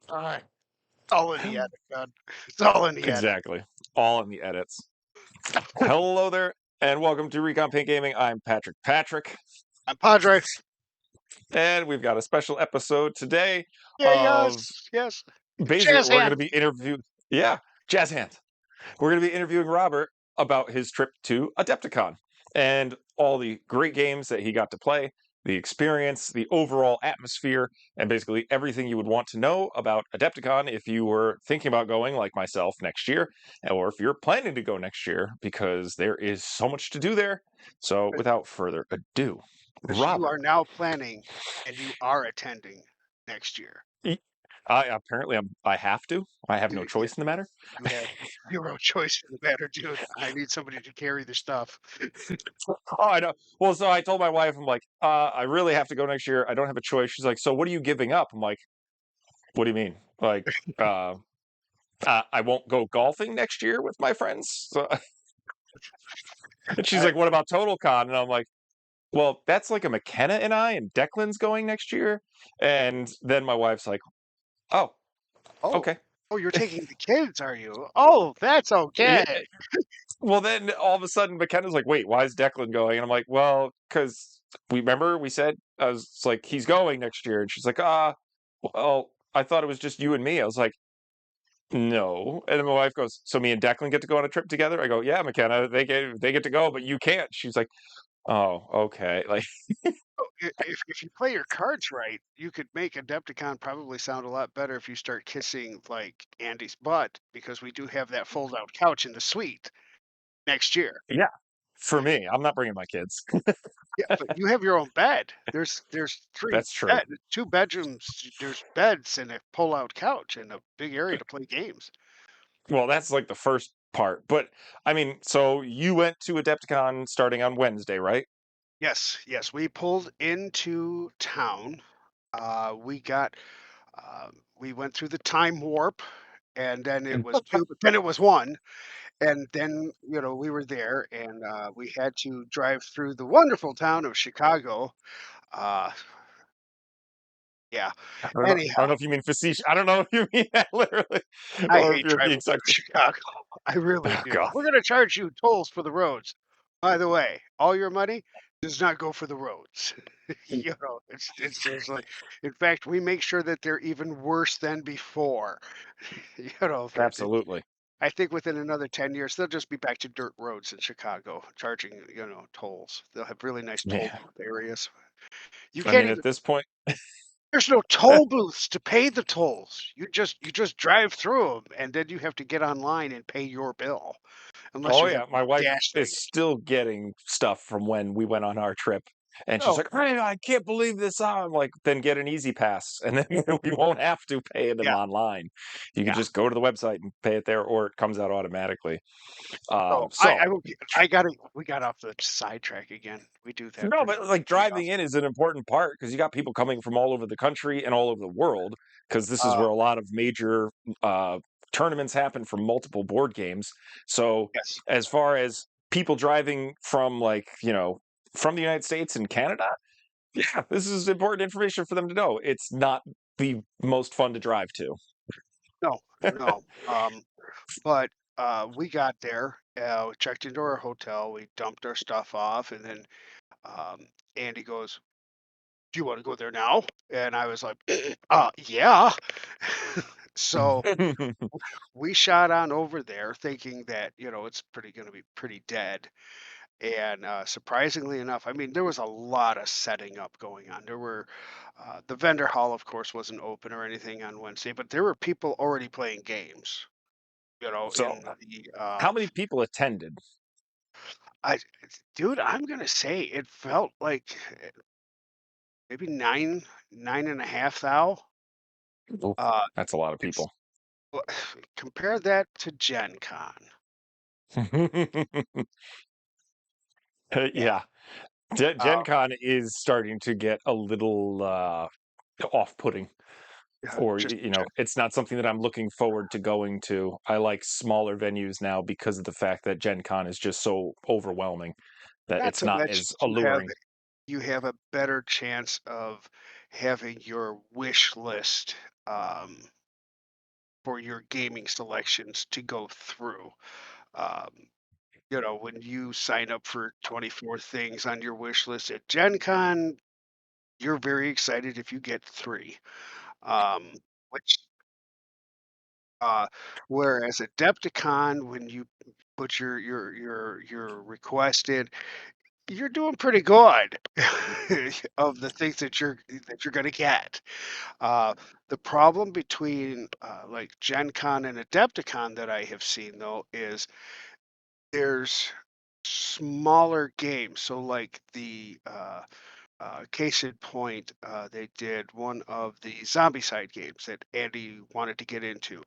All right. All in the edit, man. It's all in the edit. Exactly. All in the edits. Hello there, and welcome to Recon Paint Gaming. I'm Patrick, I'm Padre. and we've got a special episode today Yeah, of yes, yes. basically Jazz we're going to hands. be interviewing, yeah, jazz hands. We're going to be interviewing Robert about his trip to Adepticon and all the great games that he got to play, the experience, the overall atmosphere, and basically everything you would want to know about Adepticon if you were thinking about going, like myself, next year, or if you're planning to go next year, because there is so much to do there. So, without further ado, Because you Robert. are now planning and you are attending next year. I have to. I have no Yeah, choice in the matter. you have zero choice in the matter, dude. I need somebody to carry the stuff. Oh, I know. Well, so I told my wife, I'm like, I really have to go next year. I don't have a choice. She's like, so what are you giving up? I'm like, what do you mean? Like, uh, I won't go golfing next year with my friends. So, and she's I, like, what about Total Con? And I'm like, well, that's like a McKenna and Declan's going next year. And then my wife's like, oh, oh, okay. oh, you're taking the kids, are you? Oh, that's Yeah. okay. Well, then all of a sudden McKenna's like, wait, why is Declan going? And I'm like, well, because we said, I was like, he's going next year. And she's like, well, I thought it was just you and me. I was like, no. And then my wife goes, so me and Declan get to go on a trip together? I go, yeah, McKenna, they get to go, but you can't. She's like, oh, okay. Like, If you play your cards right, you could make Adepticon probably sound a lot better if you start kissing like Andy's butt because we do have that fold out couch in the suite next year. yeah, for me, I'm not bringing my kids. Yeah, but you have your own bed. There's three That's true. bed, two bedrooms. There's beds and a pull out couch and a big area to play games. Well, that's like the first part. But I mean, so you went to Adepticon starting on Wednesday, right? Yes, yes. We pulled into town. We got we went through the time warp, and then it was two, but then it was one. And then, we were there and, we had to drive through the wonderful town of Chicago. Uh, yeah. I don't Anyhow, know if you mean facetious. I don't know if you mean that literally, I or if hate you're driving being through sarcastic. Chicago. I really Oh do. God, We're gonna charge you tolls for the roads. By the way, all your money does not go for the roads. It's seriously, in fact, we make sure that they're even worse than before. That absolutely. I think within another 10 years, they'll just be back to dirt roads in Chicago, charging, tolls. They'll have really nice toll Yeah, booth areas. You I can't mean, even at this point, there's no toll booths to pay the tolls. You just drive through them, and then you have to get online and pay your bill, unless oh you have yeah, my wife is dashing. still getting stuff from when we went on our trip, and she's Oh, like, "Hey, I can't believe this." I'm like, then get an Easy Pass, and then we won't have to pay them yeah, online. You can yeah. just go to the website and pay it there, or it comes out automatically. So, So I gotta we got off the sidetrack again. We do that no, but like pretty driving often. in is an important part because you got people coming from all over the country and all over the world because this is Uh, where a lot of major uh, tournaments happen for multiple board games. So yes. as far as people driving from from the United States and Canada, yeah, this is important information for them to know. It's not the most fun to drive to. No, no, but, we got there, we checked into our hotel, we dumped our stuff off, and then, um, Andy goes, "Do you wanna go there now?" And I was like, yeah." So, we shot on over there thinking that, it's pretty gonna be pretty dead, and, surprisingly enough, I mean, there was a lot of setting up going on. There were, the vendor hall, of course, wasn't open or anything on Wednesday, but there were people already playing games, So in the, how many people attended? I dude, I'm gonna say it felt like maybe 9.5 thou. Oof, Uh, that's a lot of it's people. w compare that to Gen Con. Yeah, Yeah. Gen uh, Con is starting to get a little off-putting, yeah, or just it's not something that I'm looking forward to going to. I like smaller venues now because of the fact that Gen Con is just so overwhelming that not it's to not mention as you alluring. have a better chance of having your wish list, for your gaming selections to go through. Um, when you sign up for 24 things on your wish list at Gen Con, you're very excited if you get 3. Um, which uh, Whereas at Adepticon, when you put your request in, you're doing pretty good of the things that you're gonna get. Uh, the problem between like Gen Con and Adepticon that I have seen though is there's smaller games. So like the case in point, they did one of the zombie side games that Andy wanted to get into.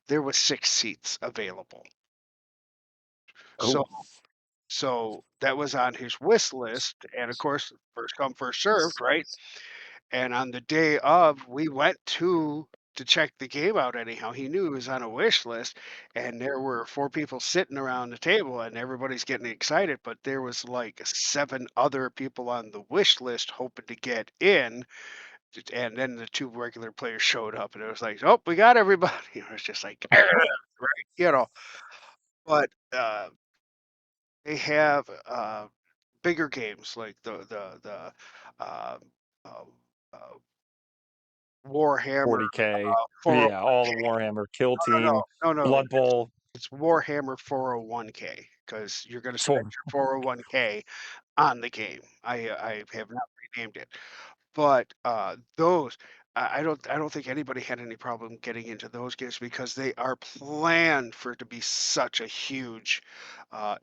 There was 6 seats available. So Oh, so that was on his wish list, and of course, first come, first served, right? And on the day of, we went to check the game out anyhow. He knew it was on a wish list, and there were 4 people sitting around the table, and everybody's getting excited, but there was, like, 7 other people on the wish list hoping to get in, and then the 2 regular players showed up, and it was like, "Oh, we got everybody." It was just like, right, you know? But, they have, bigger games like the, um, uh, uh, Warhammer, 40K. 401. Yeah, all the Warhammer, Kill No, no, Team, no, no, no. Blood Bowl. It's Warhammer 401k because you're going to spend For your 401k on the game. I have not renamed it, but those I don't think anybody had any problem getting into those games because they are planned for it to be such a huge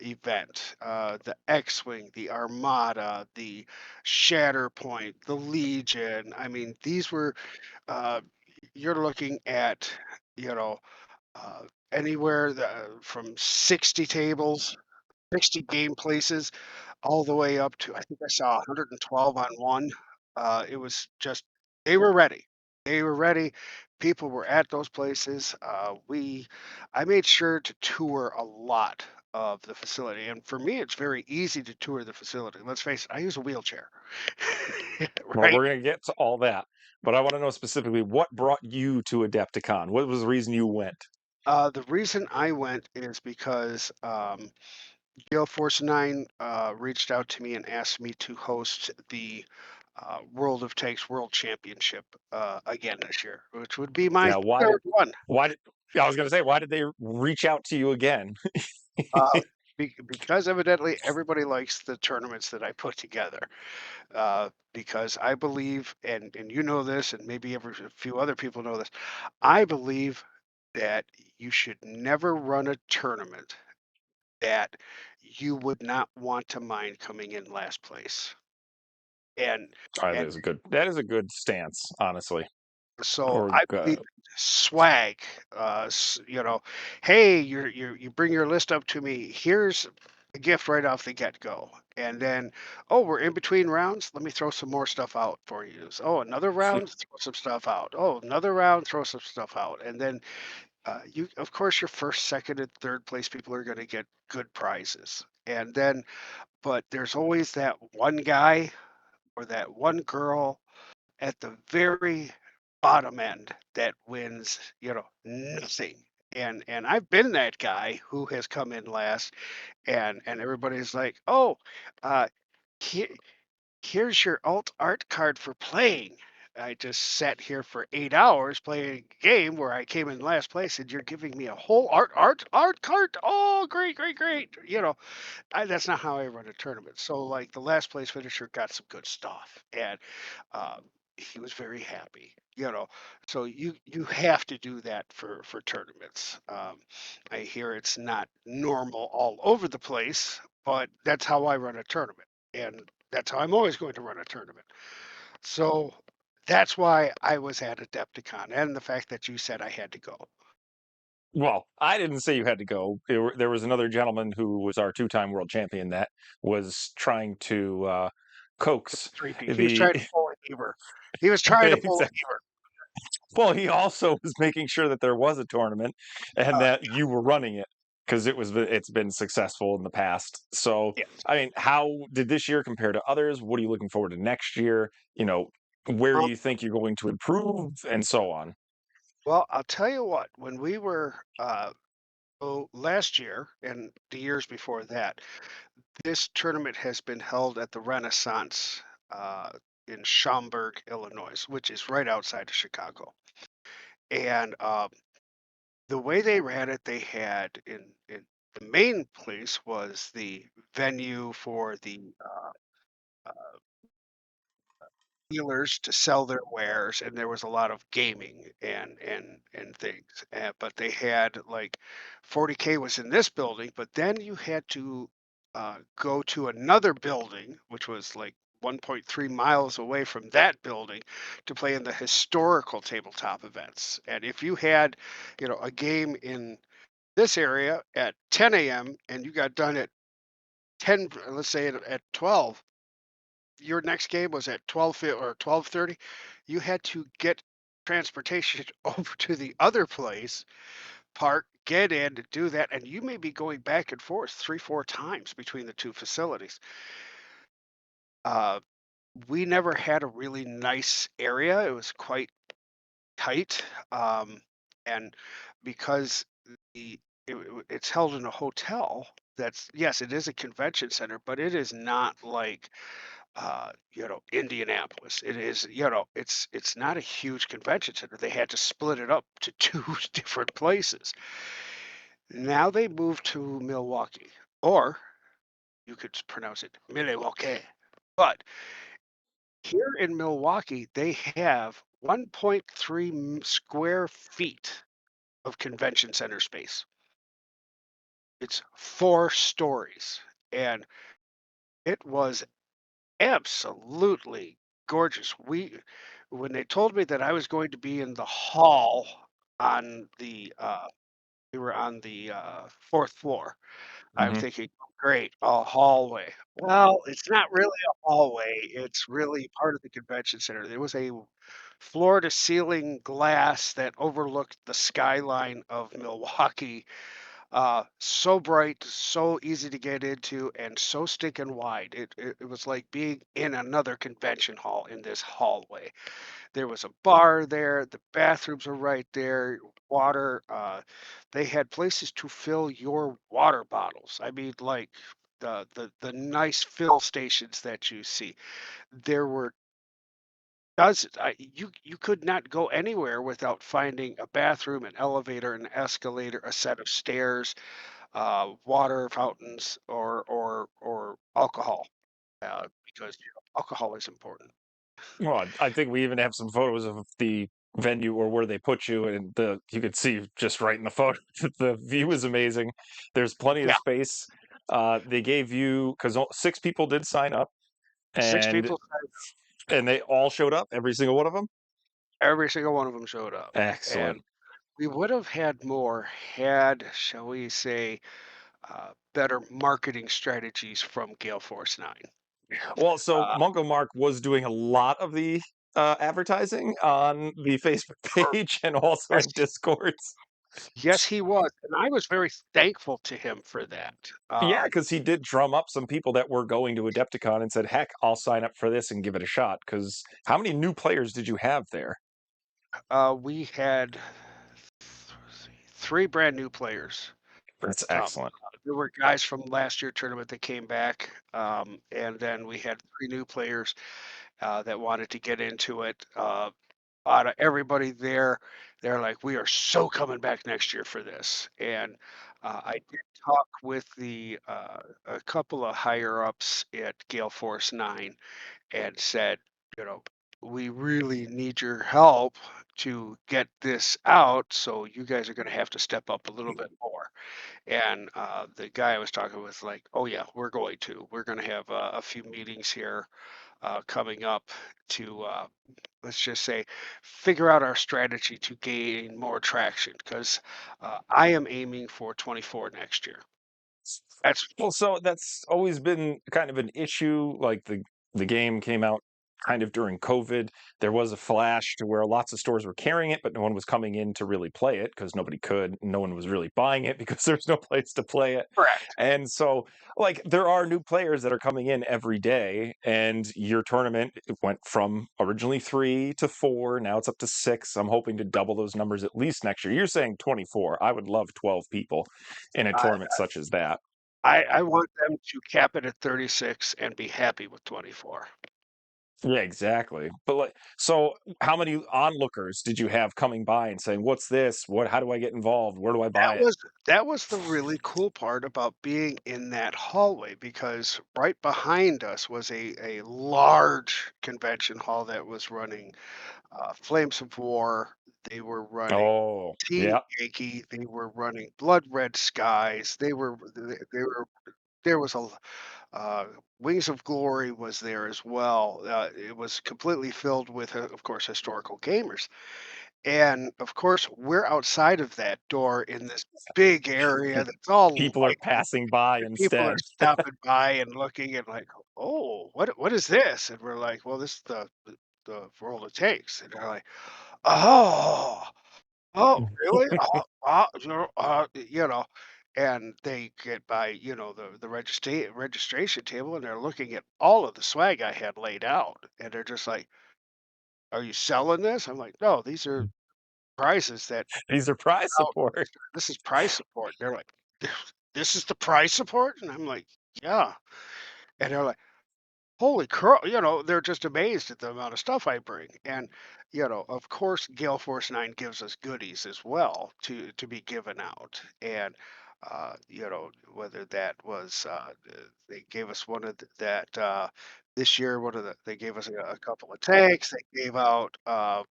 event. The X-wing, the Armada, the Shatterpoint, the Legion. I mean, these were uh, you're looking at you know uh, anywhere from 60 tables, 60 game places, all the way up to I think I saw 112 on one. It was just they were ready. They were ready. People were at those places. I made sure to tour a lot of the facility, and for me, it's very easy to tour the facility. Let's face it, I use a wheelchair, well, right? we're gonna get to all that, but I want to know specifically what brought you to Adepticon. What was the reason you went? The reason I went is because Gale Force 9 reached out to me and asked me to host the World of Tanks World Championship again this year, which would be my Now, why did third one. why did I was gonna say why did they reach out to you again? Uh, because evidently everybody likes the tournaments that I put together. Because I believe, and you know this, and maybe a few other people know this, I believe that you should never run a tournament that you would not want to mind coming in last place. And and That is a good stance, honestly. so Or I believe swag. Hey, you bring your list up to me. Here's a gift right off the get go. And then, oh, we're in between rounds. Let me throw some more stuff out for you. Oh, another round, throw some stuff out. Oh, another round, throw some stuff out. And then of course, your first, second, and third place people are going to get good prizes. And then, but there's always that one guy or that one girl at the very bottom end that wins, nothing. And I've been that guy who has come in last, and everybody's like, "Oh, uh, here, here's your alt art card for playing." I just sat here for 8 hours playing a game where I came in last place, and you're giving me a whole art card. Oh, great, great, great! That's not how I run a tournament. So, like, the last place finisher got some good stuff, and he was very happy. So you have to do that for tournaments. I hear it's not normal all over the place, but that's how I run a tournament, and that's how I'm always going to run a tournament. So that's why I was at Adepticon, and the fact that you said I had to go. well, I didn't say you had to go. There was another gentleman who was our two-time world champion that was trying to coax Three-peat. He was the trying to pull a Heber. He was trying to pull a exact. Heber. Well, he also was making sure that there was a tournament and that you were running it because it's been successful in the past. So, Yeah. I mean, how did this year compare to others? What are you looking forward to next year? Where do Um, you think you're going to improve, and so on? Well, I'll tell you what, when we were, last year and the years before that, this tournament has been held at the Renaissance, uh, in Schaumburg, Illinois, which is right outside of Chicago. And, the way they ran it, they had in the main place was the venue for the, dealers to sell their wares, and there was a lot of gaming and things. But they had like 40K was in this building, but then you had to go to another building, which was like 1.3 miles away from that building, to play in the historical tabletop events. And if you had, a game in this area at 10 a.m. and you got done at 10, let's say at 12, your next game was at 12 or 12:30, you had to get transportation over to the other place, park, get in to do that, and you may be going back and forth 3, 4 times between the 2 facilities. Uh, we never had a really nice area. It was quite tight, and because it's held in a hotel, that's yes, it is a convention center, but it is not like Indianapolis. It is, it's not a huge convention center. They had to split it up to two different places. Now they moved to Milwaukee, or you could pronounce it Milwaukee. But here in Milwaukee, they have 1.3 square feet of convention center space. It's 4 stories, and it was absolutely gorgeous. When they told me that I was going to be in the hall on we were on the 4th floor. I'm Hmm. thinking, great, a hallway. Well, it's not really a hallway. It's really part of the convention center. There was a floor to ceiling glass that overlooked the skyline of Milwaukee, so bright, so easy to get into, and so stinking wide. It was like being in another convention hall in this hallway. There was a bar there, the bathrooms were right there, water. They had places to fill your water bottles. I mean, like the nice fill stations that you see. There were dozens. You could not go anywhere without finding a bathroom, an elevator, an escalator, a set of stairs, water fountains, or alcohol, because alcohol is important. Well, I think we even have some photos of the venue or where they put you, and the you could see just right in the photo that the view is amazing. There's plenty of Yeah, space. They gave you because 6 people did sign up, six and people, they all showed up, every single one of them. every single one of them showed up, and Excellent. we would have had more had, shall we say, better marketing strategies from Gale Force 9. Well, so Uh, Mungo Mark was doing a lot of the advertising on the Facebook page and also yes, in Discords. yes, he was, and I was very thankful to him for that. Yeah, because he did drum up some people that were going to Adepticon and said, "Heck, I'll sign up for this and give it a shot." Because how many new players did you have there? We had 3 brand new players. That's Um, excellent. there were guys from last year tournament that came back, and then we had 3 new players that wanted to get into it. Out of everybody there, they're like, "We are so coming back next year for this." And I did talk with a couple of higher ups at Gale Force 9 and said, you know, "We really need your help to get this out, so you guys are going to have to step up a little bit more." And the guy I was talking with, like, "Oh yeah, we're going to. We're going to have a few meetings here coming up to let's just say figure out our strategy to gain more traction because I am aiming for 24 next year. That's Well, so that's always been kind of an issue. Like the game came out. kind of during COVID, there was a flash to where lots of stores were carrying it, but no one was coming in to really play it because nobody could. No one was really buying it because there's no place to play it. Correct. And so, like, there are new players that are coming in every day, and your tournament went from originally 3 to 4. Now it's up to 6. I'm hoping to double those numbers at least next year. You're saying 24. I would love 12 people in a I tournament such as that. I want them to cap it at 36 and be happy with 24. Yeah, exactly. But like, so how many onlookers did you have coming by and saying, "What's this? What? How do I get involved? Where do I buy That it?" was that was the really cool part about being in that hallway because right behind us was a large convention hall that was running Flames of War. They were running Oh, Team yeah. Yankee. They were running Blood Red Skies. They were there was a uh, Wings of Glory was there as well. It was completely filled with, of course, historical gamers. And of course, we're outside of that door in this big area that's all People are light. passing by People are instead. stopping by and looking and like, "Oh, what is this?" And we're like, "Well, this is the world it takes." And they're like, "Oh, oh, really? And they get by, the registration table, and they're looking at all of the swag I had laid out, and they're just like, "Are you selling this?" I'm like, "No, these are prizes that These are prize out. support. This is prize support." They're like, "This is the prize support?" And I'm like, "Yeah." And they're like, "Holy crow," they're just amazed at the amount of stuff I bring. And, of course, Gale Force 9 gives us goodies as well to be given out. And, whether that was, they gave us one of that, this year, they gave us a couple of tanks. They gave out, uh,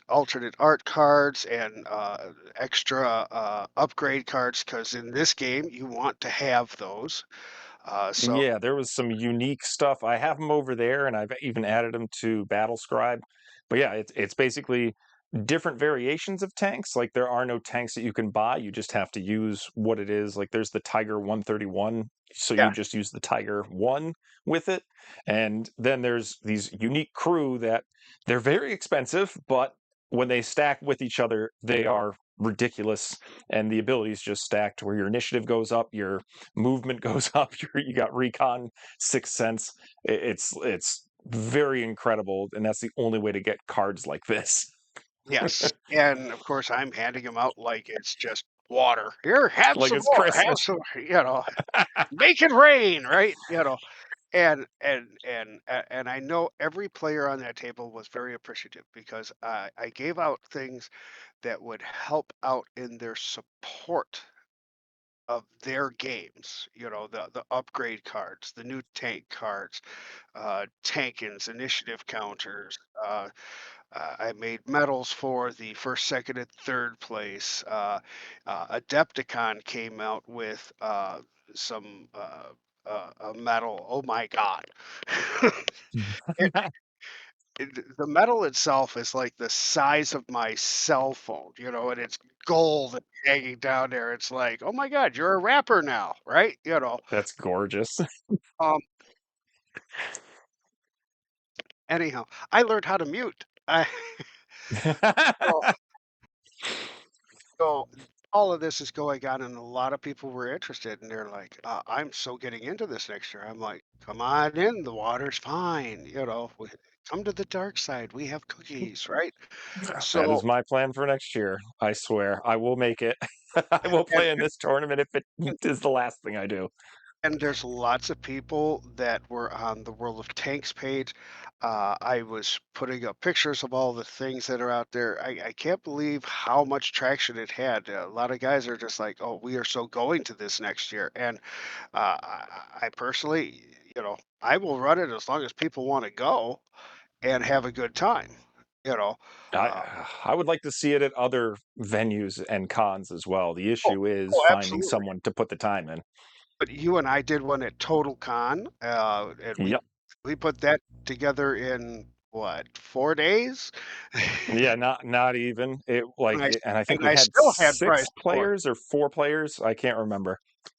alternate art cards and extra upgrade cards because in this game you want to have those. So Yeah, there was some unique stuff. I have them over there, and I've even added them to Battle Scribe. But yeah, it's basically different variations of tanks. Like there are no tanks that you can buy. You just have to use what it is. Like there's the Tiger 131, so yeah, you just use the Tiger 1 with it. And then there's these unique crew that they're very expensive, but when they stack with each other, they are ridiculous. And the abilities just stack to where your initiative goes up, your movement goes up. You got recon, sixth sense. It's very incredible, and that's the only way to get cards like this. yes, and of course I'm handing them out like it's just water. Here, have Like some it's more. Have Christmas. some. Make it rain, right? And I know every player on that table was very appreciative because I gave out things that would help out in their support of their games. The upgrade cards, the new tank cards, tankins, initiative counters. I made medals for the first, second, and third place. Adepticon came out with some a medal. Oh my god! it, the medal itself is like the size of my cell phone, and it's gold and hanging down there. It's like, oh my god, you're a rapper now, right? That's gorgeous. Um. Anyhow, I learned how to mute. So So all of this is going on, and a lot of people were interested, and they're like, "I'm so getting into this next year." I'm like, "Come on in, the water's fine. Come to the dark side. We have cookies, right?" That is So, my plan for next year. I swear, I will make it. I will and play in this tournament if it is the last thing I do. and there's lots of people that were on the World of Tanks page. I was putting up pictures of all the things that are out there. I can't believe how much traction it had. A lot of guys are just like, "Oh, we are so going to this next year," and I personally, I will run it as long as people want to go and have a good time. You know, I uh, I would like to see it at other venues and cons as well. The oh, issue is oh, finding absolutely. someone to put the time in. But you and I did one at Total Con, and we Yep. we put that together in what 4 days, Yeah, not even. It and like I it, and I think and we I had still had 6 prize support. players or 4 players. I can't remember.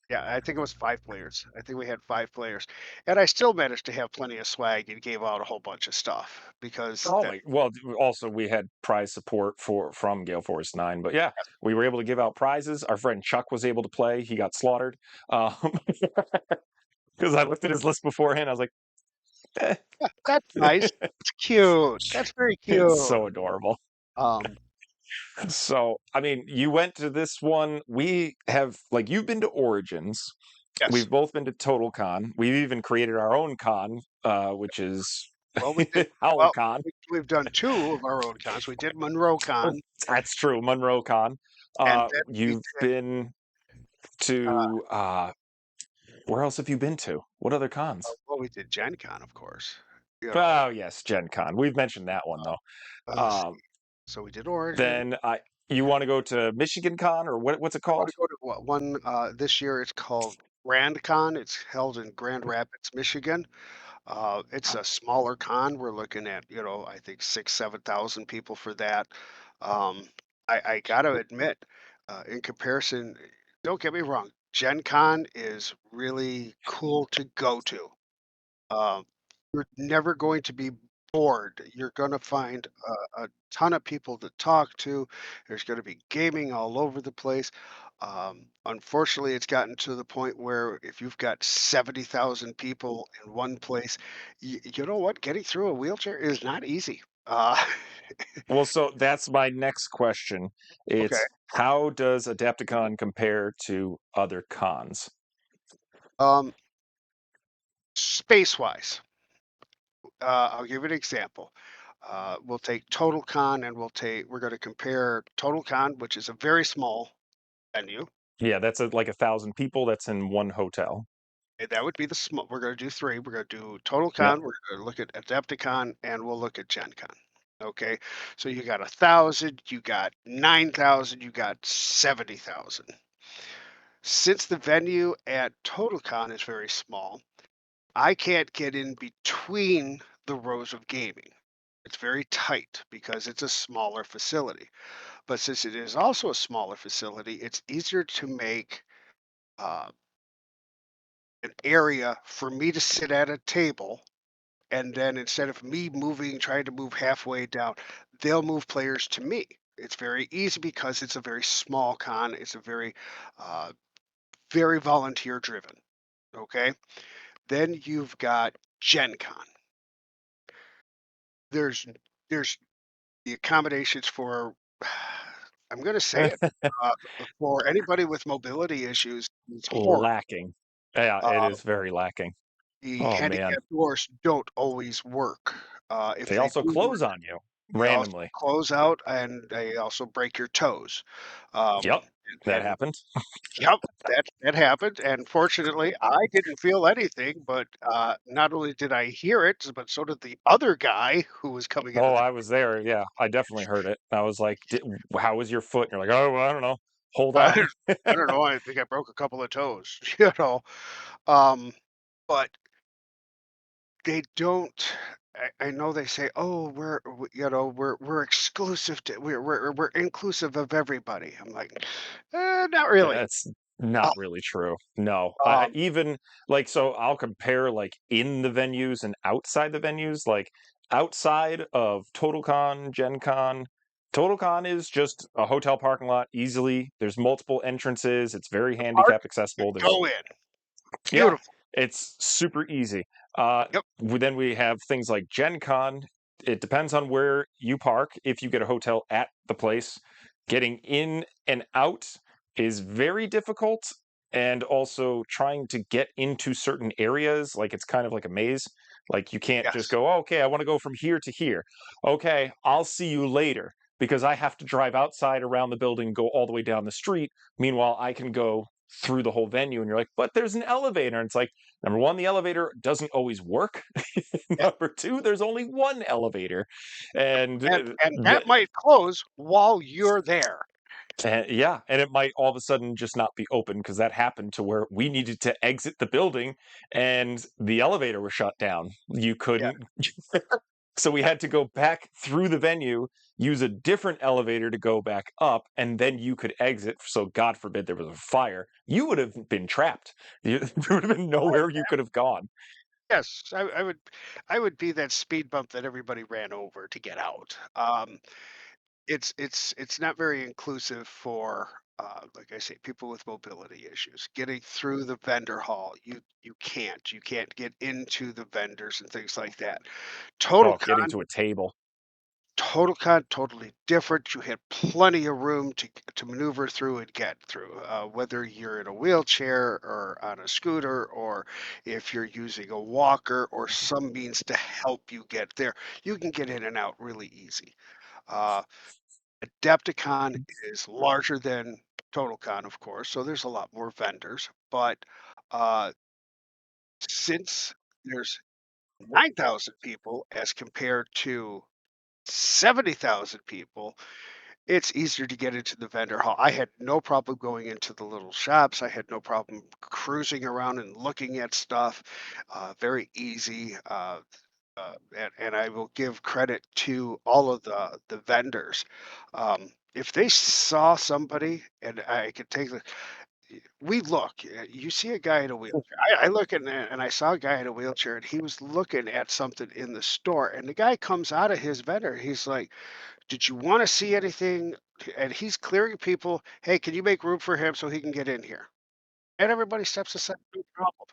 Yeah, I think it was 5 players. I think we had 5 players, and I still managed to have plenty of swag and gave out a whole bunch of stuff because Oh that my! Well, also we had prize support from Gale Force 9, but yeah, we were able to give out prizes. Our friend Chuck was able to play. He got slaughtered because I looked at his list beforehand. I was like, eh, yeah, that's nice. It's cute. That's very it's cute. so adorable. Um, So, I mean, you went to this one. We have, like, you've been to Origins. yes. We've both been to Total Con. We've even created our own con, which is Well, we did well, HowlCon. we've done 2 of our own cons. We did Monroe Oh, Con, that's true, Monroe Con. and then we You've did, been uh, to where else have you been to? What other cons? well, we did Gen Con, of course. You know, Oh yes, Gen Con. We've mentioned that one though. let's see. Um, So we did Oregon. then I you want to go to Michigan Con or what's it I wanna called? go to one, this year. It's called Grand Con. It's held in Grand Rapids, Michigan. It's a smaller con. We're looking at, I think 6, 7,000 people for that. Um, I gotta admit, in comparison, don't get me wrong, Gen Con is really cool to go to. Um, you're never going to be bored. You're going to find a ton of people to talk to. There's going to be gaming all over the place. Unfortunately, it's gotten to the point where if you've got 70,000 people in one place, you know what? Getting through a wheelchair is not easy. Well, so that's my next question. Okay. It's how does Adepticon compare to other cons? Um, space wise, I'll give you an example. We'll take Total Con and we're going to compare Total Con, which is a very small venue. Yeah, that's like 1,000 people. That's in one hotel. That would be the small. We're going to do three. We're going to do Total Yep. Con. We're going to look at Adepticon, and we'll look at Gen Con. Okay, so you got 1,000, you got 9,000, you got 70,000. Since the venue at Total Con is very small, I can't get in between the rows of gaming. It's very tight because it's a smaller facility. But since it is also a smaller facility, it's easier to make uh, an area for me to sit at a table. And then instead of me moving, trying to move halfway down, they'll move players to me. It's very easy because it's a very small con. It's a uh, very volunteer driven. Okay. Then you've got Gen Con. There's there's the accommodations for I'm going to say it uh, for anybody with mobility issues. It's horrible. Lacking. Yeah, it Uh, is very lacking. the Oh man. handicap doors don't always work. If They they also do work, close on you they also randomly. close out and they also break your toes. Um, Yep. That and happened. yep, that happened. And fortunately, I didn't feel anything. But not only did I hear it, but so did the other guy who was coming into Oh, the. I was there. Yeah, I definitely heard it. I was like, "How was your foot?" And you're like, "Oh, well, I don't know. Hold I, on." I don't know. I think I broke a couple of toes. You know, um, but they don't. I know they say, "Oh, we're exclusive to we're inclusive of everybody." I'm like, not really. That's not Uh, really true. No, Um, even like so, I'll compare like in the venues and outside the venues. Like outside of TotalCon, Gen Con, TotalCon is just a hotel parking lot easily. There's multiple entrances. It's very the park, handicap you accessible. There's go in. Yeah, Beautiful. it's super easy. Yep. Then we have things like Gen Con. It depends on where you park. If you get a hotel at the place, getting in and out is very difficult. And also trying to get into certain areas, like it's kind of like a maze. Like you can't just Yes. go, "Oh, okay, I want to go from here to here. Okay, I'll see you later because I have to drive outside around the building, go all the way down the street. Meanwhile, I can go through the whole venue and you're like, but there's an elevator. And it's like, number one, the elevator doesn't always work. Yeah. Number two, there's only one elevator. And And that might close while you're there. yeah, and it might all of a sudden just not be open because that happened to where we needed to exit the building and the elevator was shut down. You Yeah. couldn't. So we had to go back through the venue, use a different elevator to go back up, and then you could exit. So God forbid there was a fire. You would have been trapped. There would have been nowhere you could have gone. Yes, I would be that speed bump that everybody ran over to get out. It's not very inclusive for, like I say, people with mobility issues. Getting through the vendor hall, you can't get into the vendors and things like that. Total Oh, getting Con to a table. Total Con, totally different. You had plenty of room to maneuver through and get through, whether you're in a wheelchair or on a scooter, or if you're using a walker or some means to help you get there. You can get in and out really easy. Uh, Adepticon is larger than TotalCon, of course, so there's a lot more vendors. But uh, since there's 9,000 people as compared to 70,000 people, it's easier to get into the vendor hall. I had no problem going into the little shops. I had no problem cruising around and looking at stuff. Very easy. And I will give credit to all of the vendors. If they saw somebody, and I could take the, we look, you see a guy in a wheelchair. I look and I saw a guy in a wheelchair, and he was looking at something in the store. And the guy comes out of his vendor. He's like, "Did you want to see anything?" And he's clearing people. Hey, can you make room for him so he can get in here? And everybody steps aside, no problem.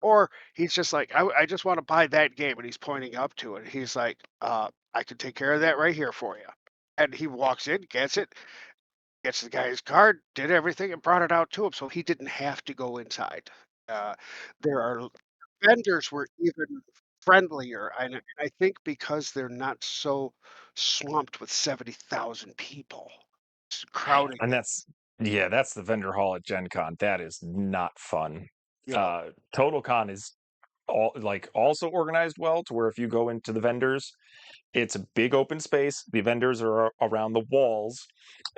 Or he's just like, I just want to buy that game, and he's pointing up to it. He's like, I can take care of that right here for you. And he walks in, gets it, gets the guy's card, did everything, and brought it out to him, so he didn't have to go inside. Uh, there are vendors were even friendlier, and I think because they're not so swamped with 70,000 people crowding. And that's yeah, that's the vendor hall at Gen Con. That is not fun. Yeah. Total Con is all like also organized well to where if you go into the vendors, it's a big open space. The vendors are around the walls.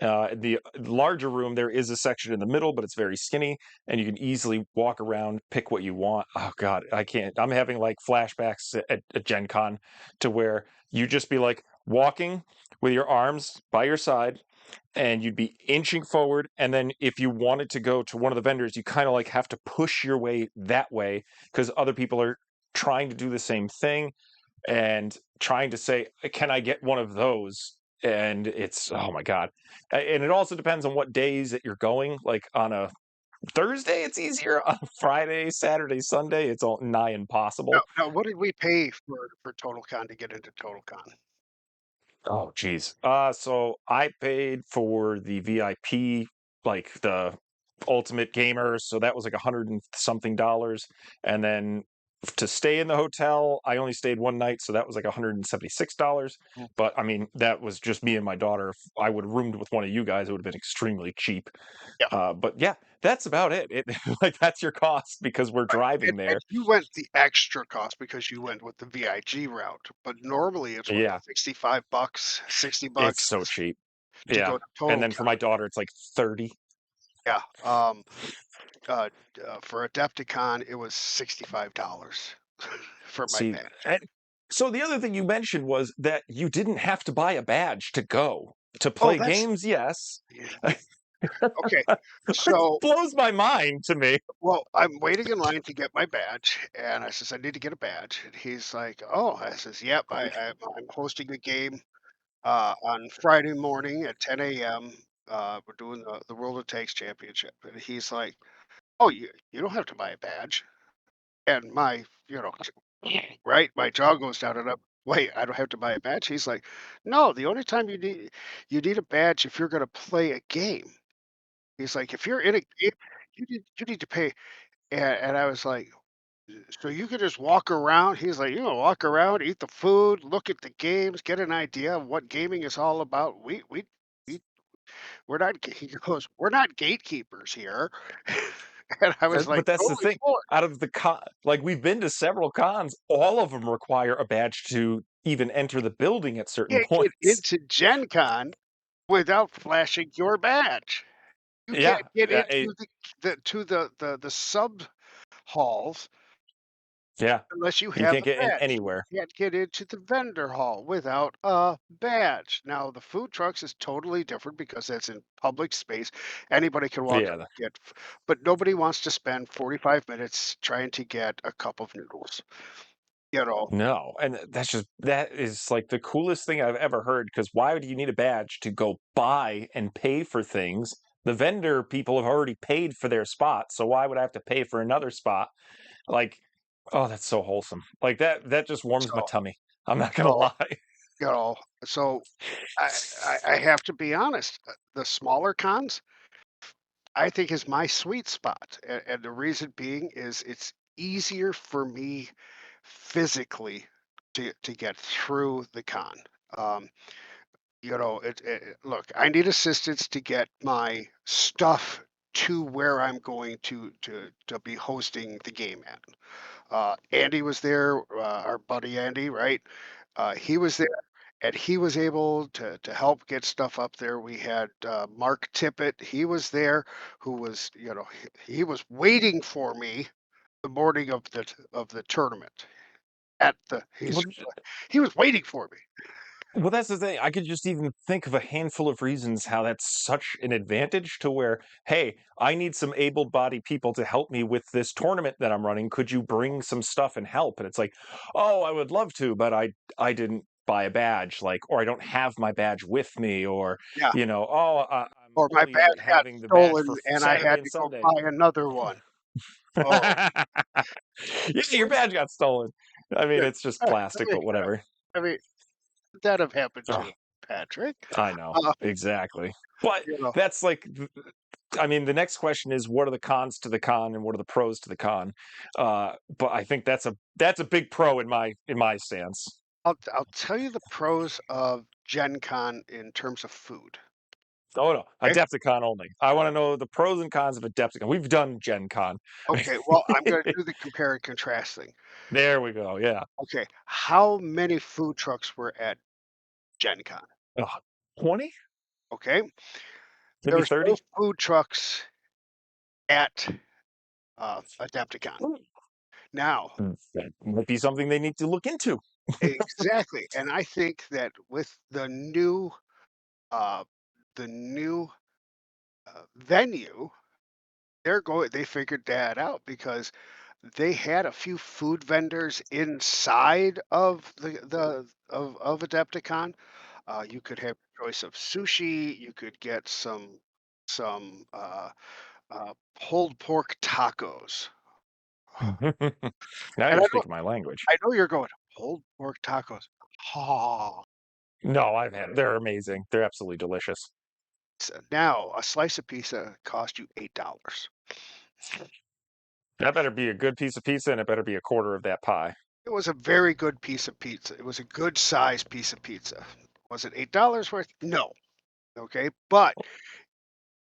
The larger room, there is a section in the middle, but it's very skinny, and you can easily walk around, pick what you want. Oh God, I can't. I'm having like flashbacks at Gen Con to where you just be like walking with your arms by your side, and you'd be inching forward. And then if you wanted to go to one of the vendors, you kind of like have to push your way that way because other people are trying to do the same thing and trying to say, "Can I get one of those?" And it's oh my god, and it also depends on what days that you're going. Like on a Thursday, it's easier. On a Friday, Saturday, Sunday, it's all nigh Now impossible. now what did we pay for TotalCon to get into TotalCon? Oh, geez. So I paid for the VIP, like the Ultimate Gamer, so that was like 100 and something dollars. And then to stay in the hotel, I only stayed one night, so that was like $176. Mm, But I mean, that was just me and my daughter. If I would have roomed with one of you guys, it would have been extremely cheap. yeah, But yeah, that's about it. It like that's your cost because we're right, driving and there. you went the extra cost because you went with the VIG route, but normally it's what, Yeah, 65 bucks, 60 it's bucks so cheap. to Yeah. go to And then for my TotalCon. daughter, it's like 30. Yeah, uh, for Adepticon, it was $65 for my See, badge. and so the other thing you mentioned was that you didn't have to buy a badge to go. To Oh, play that's games, yes. yeah, okay. It So, blows my mind to me. well, I'm waiting in line to get my badge, and I says, "I need to get a badge." And he's like, "Oh," I says, "Yep, I'm hosting a game on Friday morning at 10 a.m. We're doing the World of Tanks Championship." And he's like, "Oh, you don't have to buy a badge." And my, right, my jaw goes down, and I'm, wait, I don't have to buy a badge. He's like, "No, the only time you need a badge if you're going to play a game." He's like, "If you're in a game, you need to pay." And I was like, "So you could just walk around?" He's like, walk around, eat the food, look at the games, get an idea of what gaming is all about. We we're not." He goes, "We're not gatekeepers here." And I was like, But that's the totally thing. floored. Out of the con, like we've been to several cons, all of them require a badge to even enter the building at certain You can't get points. into Gen Con without flashing your badge. You Yeah, can't get into it, the sub halls Yeah. unless you You have can't a get in badge. You anywhere. can't get into the vendor hall without a badge. Now, the food trucks is totally different because that's in public space. Anybody can walk up Yeah. and get, but nobody wants to spend 45 minutes trying to get a cup of noodles. You know, No, and that is like the coolest thing I've ever heard. Because why do you need a badge to go buy and pay for things? The vendor people have already paid for their spot, so why would I have to pay for another spot? Like, oh, that's so wholesome. Like that just warms my so tummy. I'm not gonna so lie. you know, so I have to be honest. The smaller cons, I think, is my sweet spot, and the reason being is it's easier for me physically to get through the con. Um, look, I need assistance to get my stuff to where I'm going to be hosting the game at. Andy was there, our buddy Andy, right? He was there, and he was able to help get stuff up there. We had Mark Tippett. He was there, who was, he was waiting for me the morning of the tournament at the. He was waiting for me. Well, that's the thing. I could just even think of a handful of reasons how that's such an advantage to where, hey, I need some able-bodied people to help me with this tournament that I'm running. Could you bring some stuff and help? And it's like, oh, I would love to, but I didn't buy a badge, like, or I don't have my badge with me, or Yeah, oh, I'm or my only badge got having the badge stolen, for and I Saturday had and to go Sunday. buy another one. Oh, Yeah, your badge got stolen. I mean, yeah. it's just plastic, I but whatever. mean, that have happened Oh, to Patrick. I know Uh, exactly. But you know, that's like I mean, the next question is what are the cons to the con and what are the pros to the con? But I think that's a big pro in my stance. I'll tell you the pros of Gen Con in terms of food. Oh no, Okay. Adepticon only. I want to know the pros and cons of Adepticon. We've done Gen Con. Okay. Well, I'm going to do the compare and contrast thing. There we go. Yeah. Okay. How many food trucks were at Gen Con? Oh, 20? Okay. Maybe There's no 30? food trucks at Adepticon. Now, That might be something they need to look into. exactly. And I think that with uh, the new venue, they figured that out because they had a few food vendors inside of of Adepticon. You could have a choice of sushi. You could get some pulled pork tacos. Now And you're speaking my language. I know you're going pulled pork tacos. Oh, No, I've had. They're amazing. They're absolutely delicious. so now a slice of pizza cost you $8. That better be a good piece of pizza, and it better be a quarter of that pie. It was a very good piece of pizza. It was a good sized piece of pizza. Was it $8 worth? No. Okay, but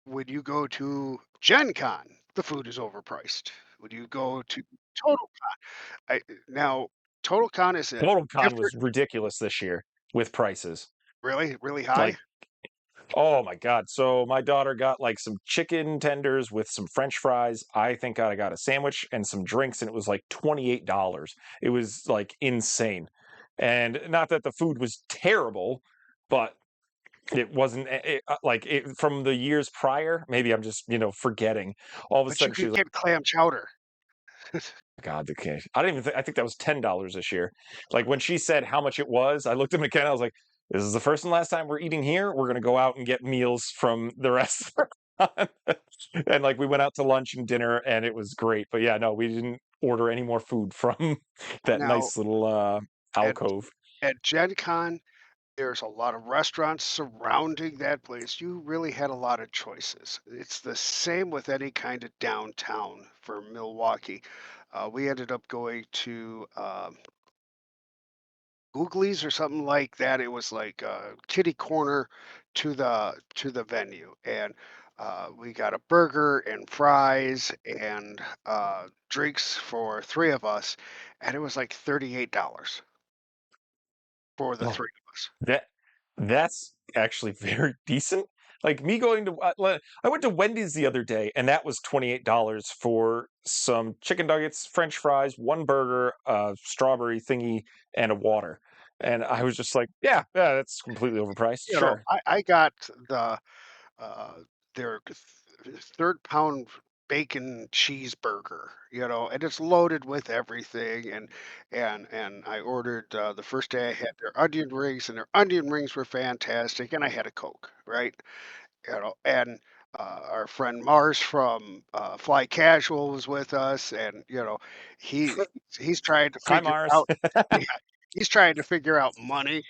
when you go to Gen Con, the food is overpriced. When you go to Total now Total Con is a TotalCon different, was ridiculous this year with prices. really, really high. Like, oh my God. So my daughter got like some chicken tenders with some French fries. I think I got a sandwich and some drinks, and it was like $28. It was like insane. And not that the food was terrible, but it wasn't like it from the years prior. Maybe I'm just, forgetting. All of a But you sudden she could was get clam chowder. God, the cash. I don't even think I think that was $10 this year. Like when she said how much it was, I looked at McKenna, I was like, this is the first and last time we're eating here. We're gonna go out and get meals from the rest of our and like we went out to lunch and dinner and it was great. But yeah, no, we didn't order any more food from that Now nice little at alcove. Gen Con, there's a lot of restaurants surrounding that place. You really had a lot of choices. It's the same with any kind of downtown for Milwaukee. We ended up going to Googlies or something like that. It was like kitty corner to the venue, and we got a burger and fries and drinks for three of us, and it was like $38 for the Oh, three of us. that that's actually very decent. Like me going to I went to Wendy's the other day, and that was $28 for some chicken nuggets, French fries, one burger, a strawberry thingy, and a water. And I was just like, yeah, yeah, that's completely overpriced. You know, Sure. I got uh, their 3rd pound bacon cheeseburger, and it's loaded with everything. And I ordered the first day I had their onion rings, and their onion rings were fantastic. And I had a Coke, right? And our friend Mars from Fly Casual was with us, and he he's trying to Hi, figure Mars. out, yeah, he's trying to figure out money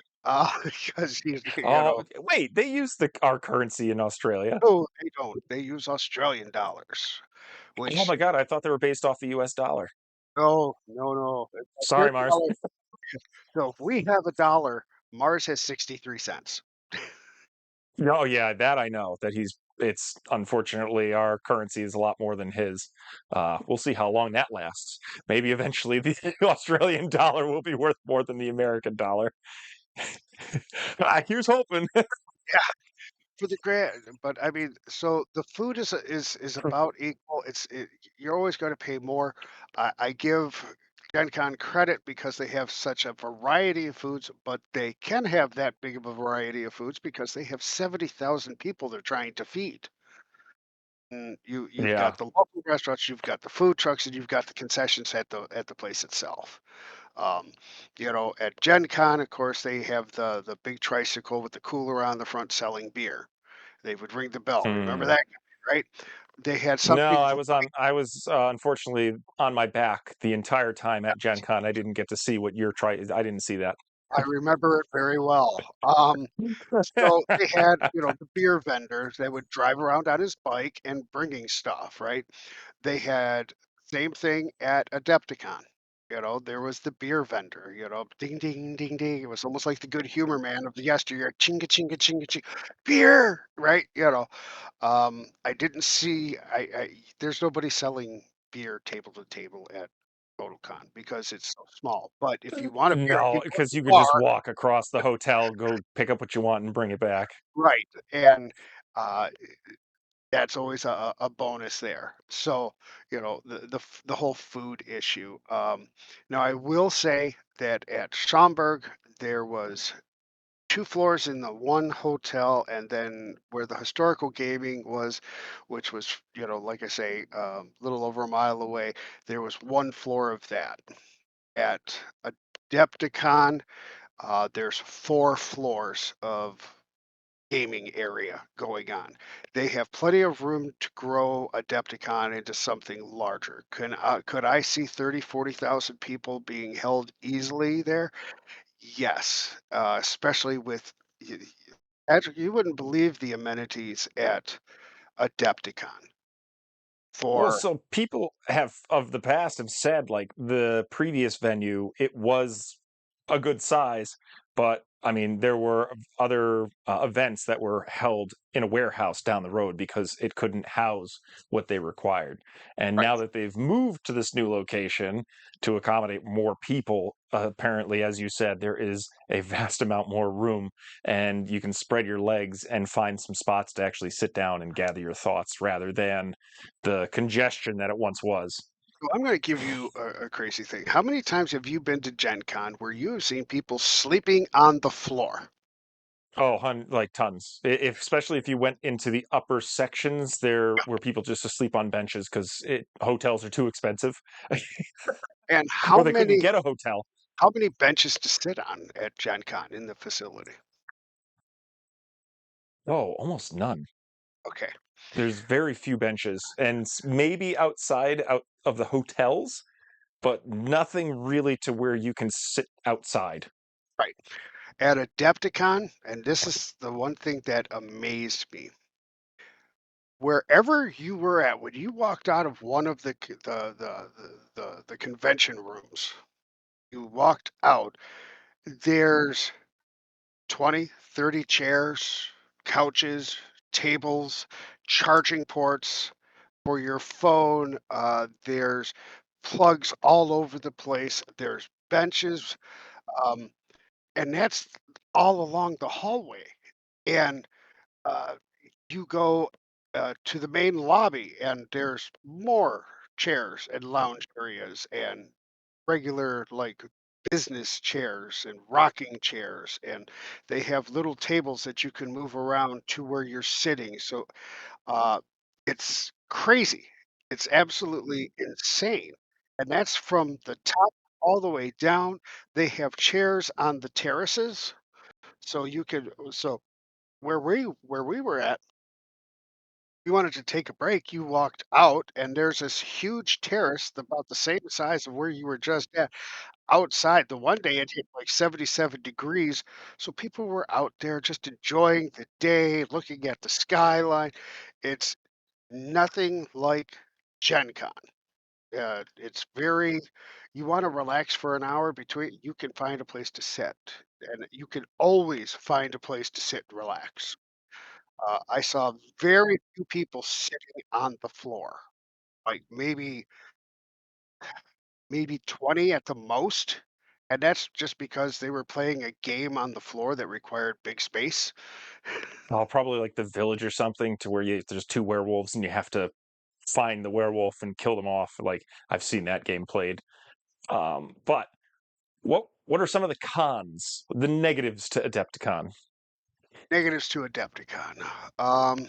because he's Oh, okay. Wait, they use our currency in Australia. no, they don't. They use Australian dollars, Oh which my God, I thought they were based off the US dollar. no, no, no. Their Sorry, Mars. dollar. So if we have a dollar, Mars has 63 cents. Oh yeah, that I know that it's unfortunately our currency is a lot more than his. We'll see how long that lasts. Maybe eventually the Australian dollar will be worth more than the American dollar. Here's hoping. For the grand, but I mean, so the food is about equal. You're always going to pay more. I give Gen Con credit because they have such a variety of foods, but they can have that big of a variety of foods because they have 70,000 people they're trying to feed. And you've Yeah. got the local restaurants, you've got the food trucks, and you've got the concessions at the place itself. Um, at Gen Con, of course, they have the big tricycle with the cooler on the front selling beer. They would ring the bell. Remember Hmm. that guy, right? They had No, something I was unfortunately on my back the entire time at Gen Con. I didn't get to see what you're trying. I didn't see that. I remember it very well. So they had, the beer vendors that would drive around on his bike and bringing stuff, right? They had same thing at Adepticon. There was the beer vendor, ding, ding, ding, ding. It was almost like the good humor man of the yesteryear, chinga, chinga, chinga, chinga, beer, right? I didn't see, there's nobody selling beer table to table at PhotoCon because it's so small. But if you want a beer, you No, go to because the you could bar, just walk across the hotel, go pick up what you want, and bring it back. right? And uh, that's always a bonus there. So, the whole food issue. Now, I will say that at Schaumburg, there was 2 floors in the one hotel, and then where the historical gaming was, which was, like I say, a little over a mile away, there was 1 floor of that. At Adepticon, there's 4 floors of gaming area going on. They have plenty of room to grow Adepticon into something larger. Could I see 30, 40,000 people being held easily there? Yes, especially with y- Patrick, you wouldn't believe the amenities at Adepticon Well, for so people have of the past have said like the previous venue, it was a good size, but I mean, there were other events that were held in a warehouse down the road because it couldn't house what they required. And right. now that they've moved to this new location to accommodate more people, apparently, as you said, there is a vast amount more room, and you can spread your legs and find some spots to actually sit down and gather your thoughts rather than the congestion that it once was. So I'm going to give you a crazy thing. How many times have you been to Gen Con where you have seen people sleeping on the floor? Oh, like tons. If especially if you went into the upper sections, there were people just asleep on benches because hotels are too expensive, And or they couldn't get a hotel. how many benches to sit on at Gen Con in the facility? Oh, almost none. Okay, There's very few benches, and maybe out of the hotels, but nothing really to where you can sit outside. right. At Adepticon, and this is the one thing that amazed me. Wherever you were at, when you walked out of one of the convention rooms, you walked out, there's 20, 30 chairs, couches, tables, charging ports for your phone. There's plugs all over the place. There's benches, um, and that's all along the hallway. And uh, you go to the main lobby, and there's more chairs and lounge areas and regular like business chairs and rocking chairs, and they have little tables that you can move around to where you're sitting. So uh, it's crazy. It's absolutely insane. And that's from the top all the way down. They have chairs on the terraces. So you could so where we were at, you wanted to take a break, you walked out and there's this huge terrace about the same size of where you were just at outside. The one day it hit like 77 degrees. So people were out there just enjoying the day, looking at the skyline. It's nothing like Gen Con. It's very, you want to relax for an hour between, you can find a place to sit. And you can always find a place to sit and relax. I saw very few people sitting on the floor, like maybe 20 at the most, and that's just because they were playing a game on the floor that required big space. Oh, probably like the village or something to where there's two werewolves and you have to find the werewolf and kill them off. Like I've seen that game played. But what are some of the cons, the negatives to Adepticon? Negatives to Adepticon. Um,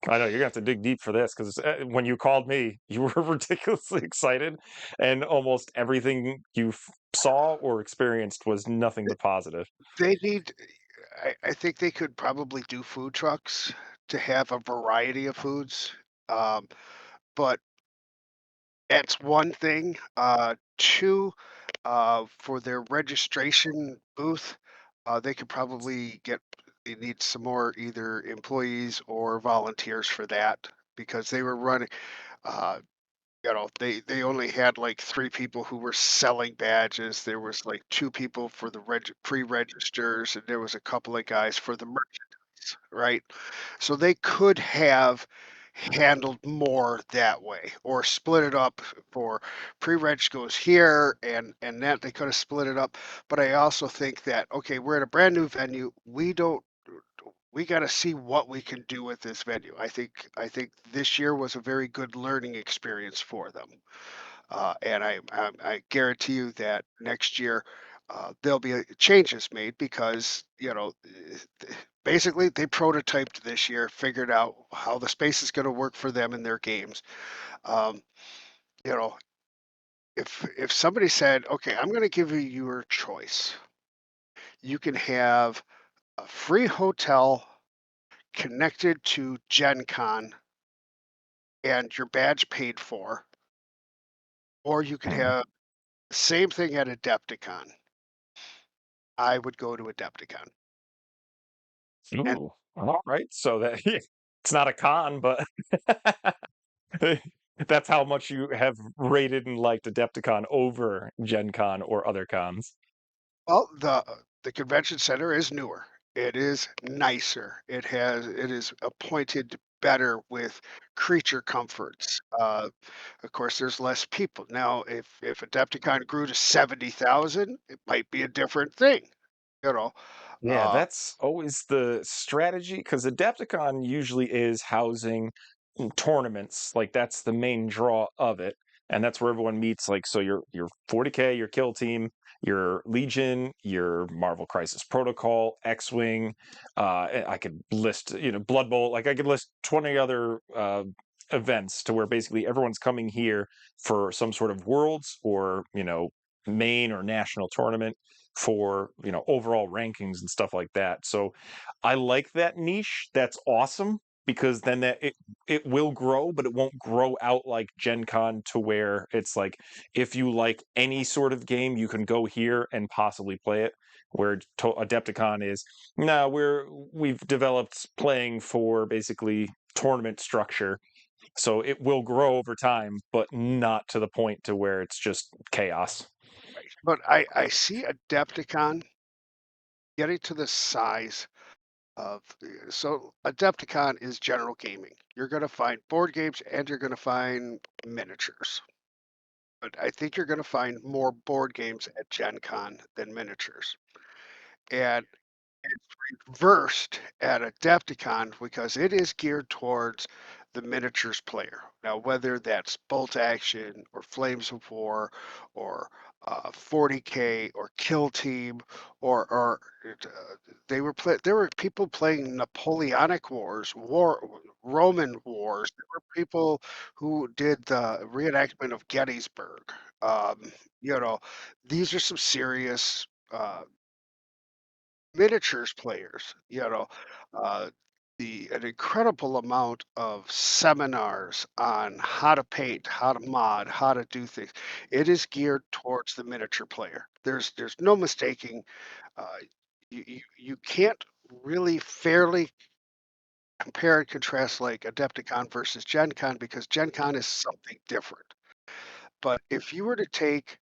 I know you're gonna have to dig deep for this because when you called me, you were ridiculously excited, and almost everything you saw or experienced was nothing but positive. they need I think they could probably do food trucks to have a variety of foods, um, but that's one thing. 2, for their registration booth, they could probably they need some more either employees or volunteers for that because they were running, uh, they only had like 3 people who were selling badges. There was like 2 people for the pre-registers, and there was a couple of guys for the merchandise, right? So they could have handled more that way or split it up for pre-reg goes here and that they could have split it up. But I also think that, okay, we're at a brand new venue. We got to see what we can do with this venue. I think this year was a very good learning experience for them, and I guarantee you that next year there'll be changes made because basically they prototyped this year, figured out how the space is going to work for them in their games. Um, you know, if somebody said, "Okay, I'm going to give you your choice. You can have a free hotel connected to Gen Con and your badge paid for, or you could Mhm. have the same thing at Adepticon." I would go to Adepticon. And Ooh, all right. So that it's not a con, but that's how much you have rated and liked Adepticon over Gen Con or other cons. well, the convention center is newer. It is nicer. It is appointed better with creature comforts. Of course, there's less people now. If Adepticon grew to 70,000, it might be a different thing. You know, Yeah, uh, that's always the strategy because Adepticon usually is housing tournaments. Like that's the main draw of it, and that's where everyone meets. Like so, your 40K, your kill team, your Legion, your Marvel Crisis Protocol, X-wing. I could list Blood Bowl. Like I could list 20 other events to where basically everyone's coming here for some sort of worlds or main or national tournament for overall rankings and stuff like that. So I like that niche. That's awesome because then it will grow, but it won't grow out like Gen Con to where it's like if you like any sort of game, you can go here and possibly play it. Where Adepticon is, no, we've developed playing for basically tournament structure, so it will grow over time, but not to the point to where it's just chaos. but I see Adepticon getting to the size of so Adepticon is general gaming. You're going to find board games and you're going to find miniatures. But I think you're gonna find more board games at Gen Con than miniatures. And Versed at Adepticon because it is geared towards the miniatures player. Now, whether that's bolt action or Flames of War or 40K or Kill Team or they were there were people playing Napoleonic Wars, Roman Wars. There were people who did the reenactment of Gettysburg. Um, you know, these are some serious miniatures players, uh, an incredible amount of seminars on how to paint, how to mod, how to do things. It is geared towards the miniature player. There's no mistaking. Uh, you can't really fairly compare and contrast like Adepticon versus Gen Con because Gen Con is something different. But if you were to take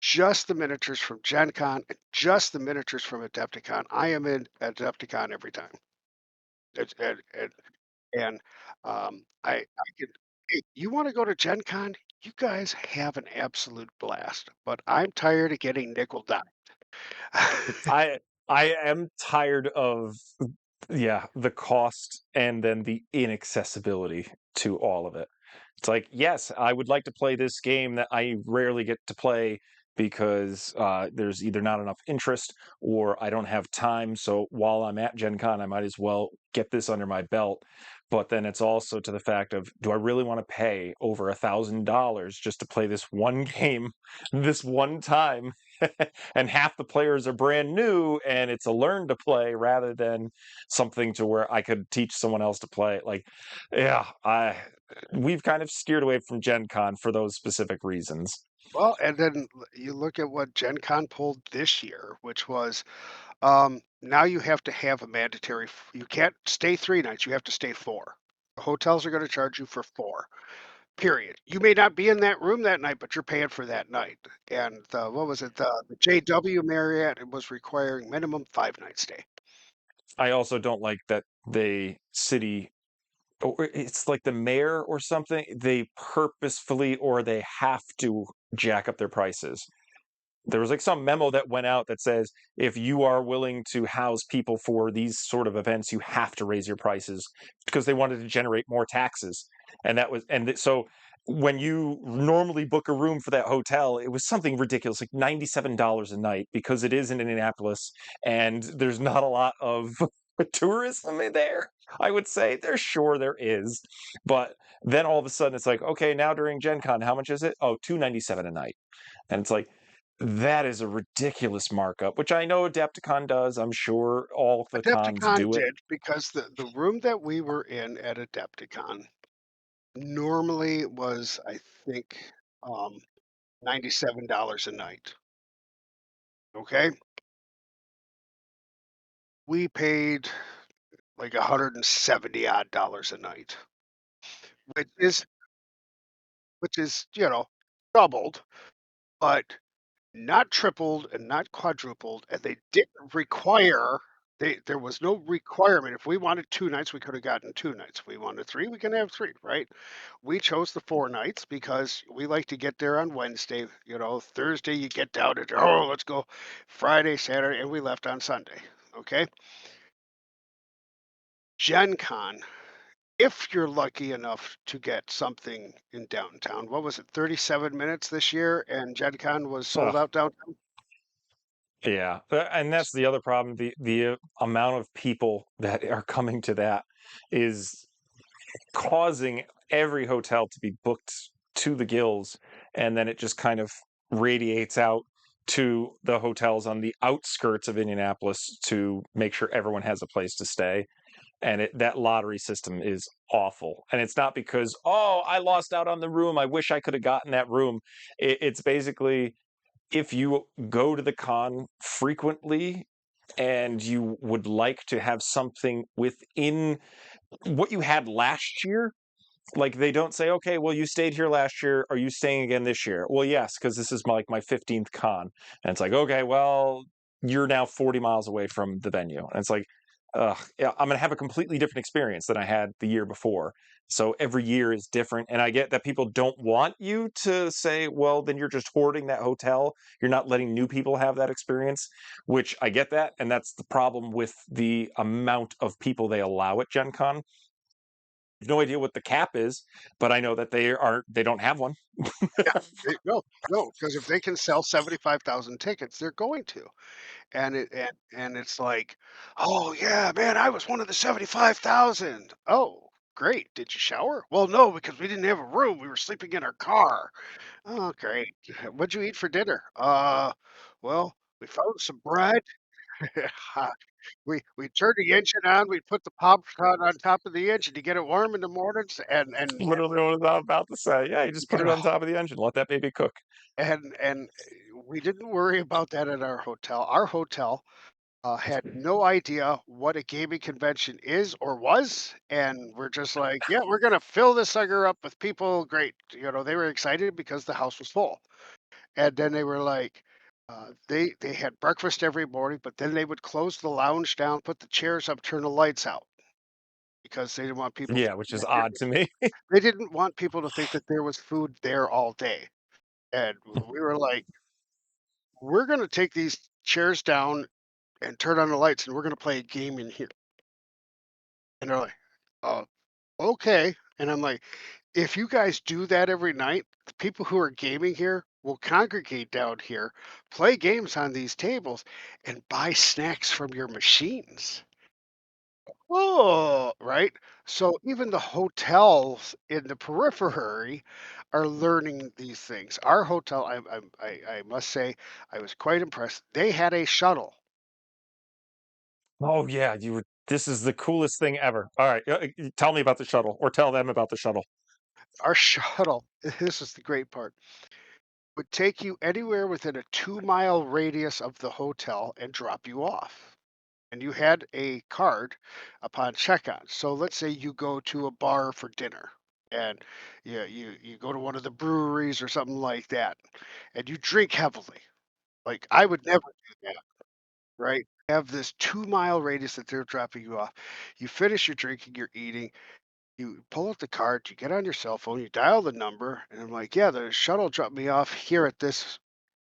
just the miniatures from Gen Con and just the miniatures from Adepticon, I am in Adepticon every time. It's and, I could hey, you wanna go to Gen Con? You guys have an absolute blast, but I'm tired of getting nickel-dimmed. I I am tired of, yeah, the cost and then the inaccessibility to all of it. It's like, yes, I would like to play this game that I rarely get to play because there's either not enough interest or I don't have time. So while I'm at Gen Con, I might as well get this under my belt. But then it's also to the fact of, do I really want to pay over $1,000 just to play this one game this one time? And half the players are brand new and it's a learn to play rather than something to where I could teach someone else to play it. Like, yeah, we've kind of steered away from Gen Con for those specific reasons. Well, and then you look at what Gen Con pulled this year, which was, now you have to have a mandatory you can't stay 3 nights, you have to stay 4. Hotels are gonna charge you for 4. Period. You may not be in that room that night, but you're paying for that night. And what was it? The JW Marriott it was requiring minimum 5 night stay. I also don't like that they city or it's like the mayor or something, they purposefully or they have to jack up their prices. There was like some memo that went out that says if you are willing to house people for these sort of events, you have to raise your prices because they wanted to generate more taxes. And that was so when you normally book a room for that hotel, it was something ridiculous, like $97 a night because it is in Indianapolis and there's not a lot of tourism there. I would say there's sure there is, but then all of a sudden it's like, okay, now during Gen Con, how much is it? Oh, 297 a night. And it's like, that is a ridiculous markup, which I know Adepticon does. I'm sure all the cons Adepticon do it. did because the room that we were in at Adepticon normally was, I think, $97 a night. Okay, we paid like 170 odd dollars a night, which is doubled, but not tripled and not quadrupled, and they didn't require there was no requirement. If we wanted 2 nights, we could have gotten 2 nights. If we wanted 3, we can have 3, right? We chose the 4 nights because we like to get there on Wednesday, Thursday you get down and, "Oh, let's go Friday, Saturday," and we left on Sunday, okay? Gen Con, if you're lucky enough to get something in downtown, what was it, 37 minutes this year, and Gen Con was sold Ugh, out downtown? yeah, and that's the other problem. The amount of people that are coming to that is causing every hotel to be booked to the gills, and then it just kind of radiates out to the hotels on the outskirts of Indianapolis to make sure everyone has a place to stay. And that lottery system is awful. And it's not because, oh, I lost out on the room, I wish I could have gotten that room. It's basically if you go to the con frequently and you would like to have something within what you had last year, like they don't say, okay, well, you stayed here last year, are you staying again this year? Well, yes, because this is like my 15th con. And it's like, okay, well, you're now 40 miles away from the venue. And it's like, Yeah, I'm gonna have a completely different experience than I had the year before. So every year is different, and I get that people don't want you to say, "Well, then you're just hoarding that hotel. You're not letting new people have that experience," which I get that, and that's the problem with the amount of people they allow at Gen Con. I have no idea what the cap is, but I know that they don't have one. Yeah, no, no, because if they can sell 75,000 tickets, they're going to. And it's like, "Oh, yeah, man, I was one of the 75,000." "Oh, great. Did you shower?" "Well, no, because we didn't have a room. We were sleeping in our car." "Oh, great. What'd you eat for dinner?" Well, we found some bread." Ha we turned the engine on, we put the popcorn on top of the engine to get it warm in the mornings Literally what I was about to say. Yeah, you just put you it on know, top of the engine, let that baby cook. we didn't worry about that at our hotel. Our hotel, had no idea what a gaming convention is or was, and we're just like, "Yeah, we're gonna fill this sucker up with people." Great. They were excited because the house was full. And then they were like, they had breakfast every morning, but then they would close the lounge down, put the chairs up, turn the lights out because they didn't want people Yeah, which is odd to me. they didn't want people to think that there was food there all day. And we were like, "We're gonna take these chairs down and turn on the lights, and we're gonna play a game in here." And they're like, "Oh, okay." And I'm like, "If you guys do that every night, the people who are gaming here will congregate down here, play games on these tables, and buy snacks from your machines." Oh, right? So even the hotels in the periphery are learning these things. Our hotel, I must say, I was quite impressed. They had a shuttle. Oh yeah, you would this is the coolest thing ever. All right, tell me about the shuttle or tell them about the shuttle. Our shuttle, this is the great part, would take you anywhere within a 2-mile radius of the hotel and drop you off. And you had a card upon checkout. So let's say you go to a bar for dinner and you go to one of the breweries or something like that and you drink heavily. Like I would never do that, right? Have this 2-mile radius that they're dropping you off. You finish your drinking, you're eating, you pull out the card, you get on your cell phone, you dial the number, and I'm like, yeah, the shuttle dropped me off here at this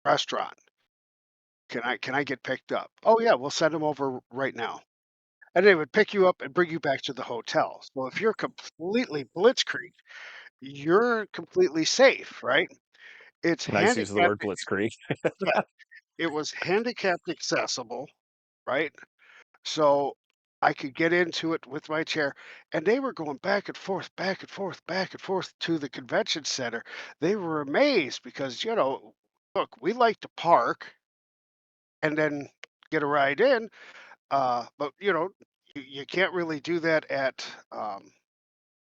restaurant. Can I get picked up? Oh yeah, we'll send them over right now. And they would pick you up and bring you back to the hotel. So if you're completely blitzkrieg, you're completely safe, right? It's Nice use of the handicapped. word blitzkrieg. Yeah, it was handicapped accessible, right? So I could get into it with my chair. And they were going back and forth, back and forth, back and forth to the convention center. They were amazed because, look, we like to park and then get a ride in. But you can't really do that at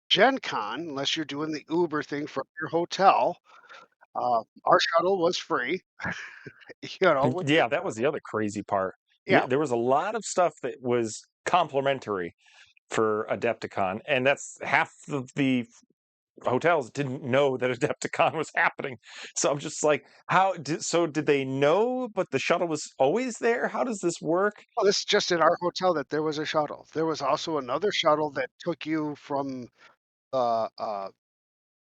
Gen Con unless you're doing the Uber thing from your hotel. Our shuttle was free, which was Yeah, that was the other crazy part. yeah. There was a lot of stuff that was complimentary for Adepticon, and that's half of the hotels didn't know that Adepticon was happening. So I'm just like, did they know, but the shuttle was always there? How does this work? Well, this is just at our hotel that there was a shuttle. There was also another shuttle that took you the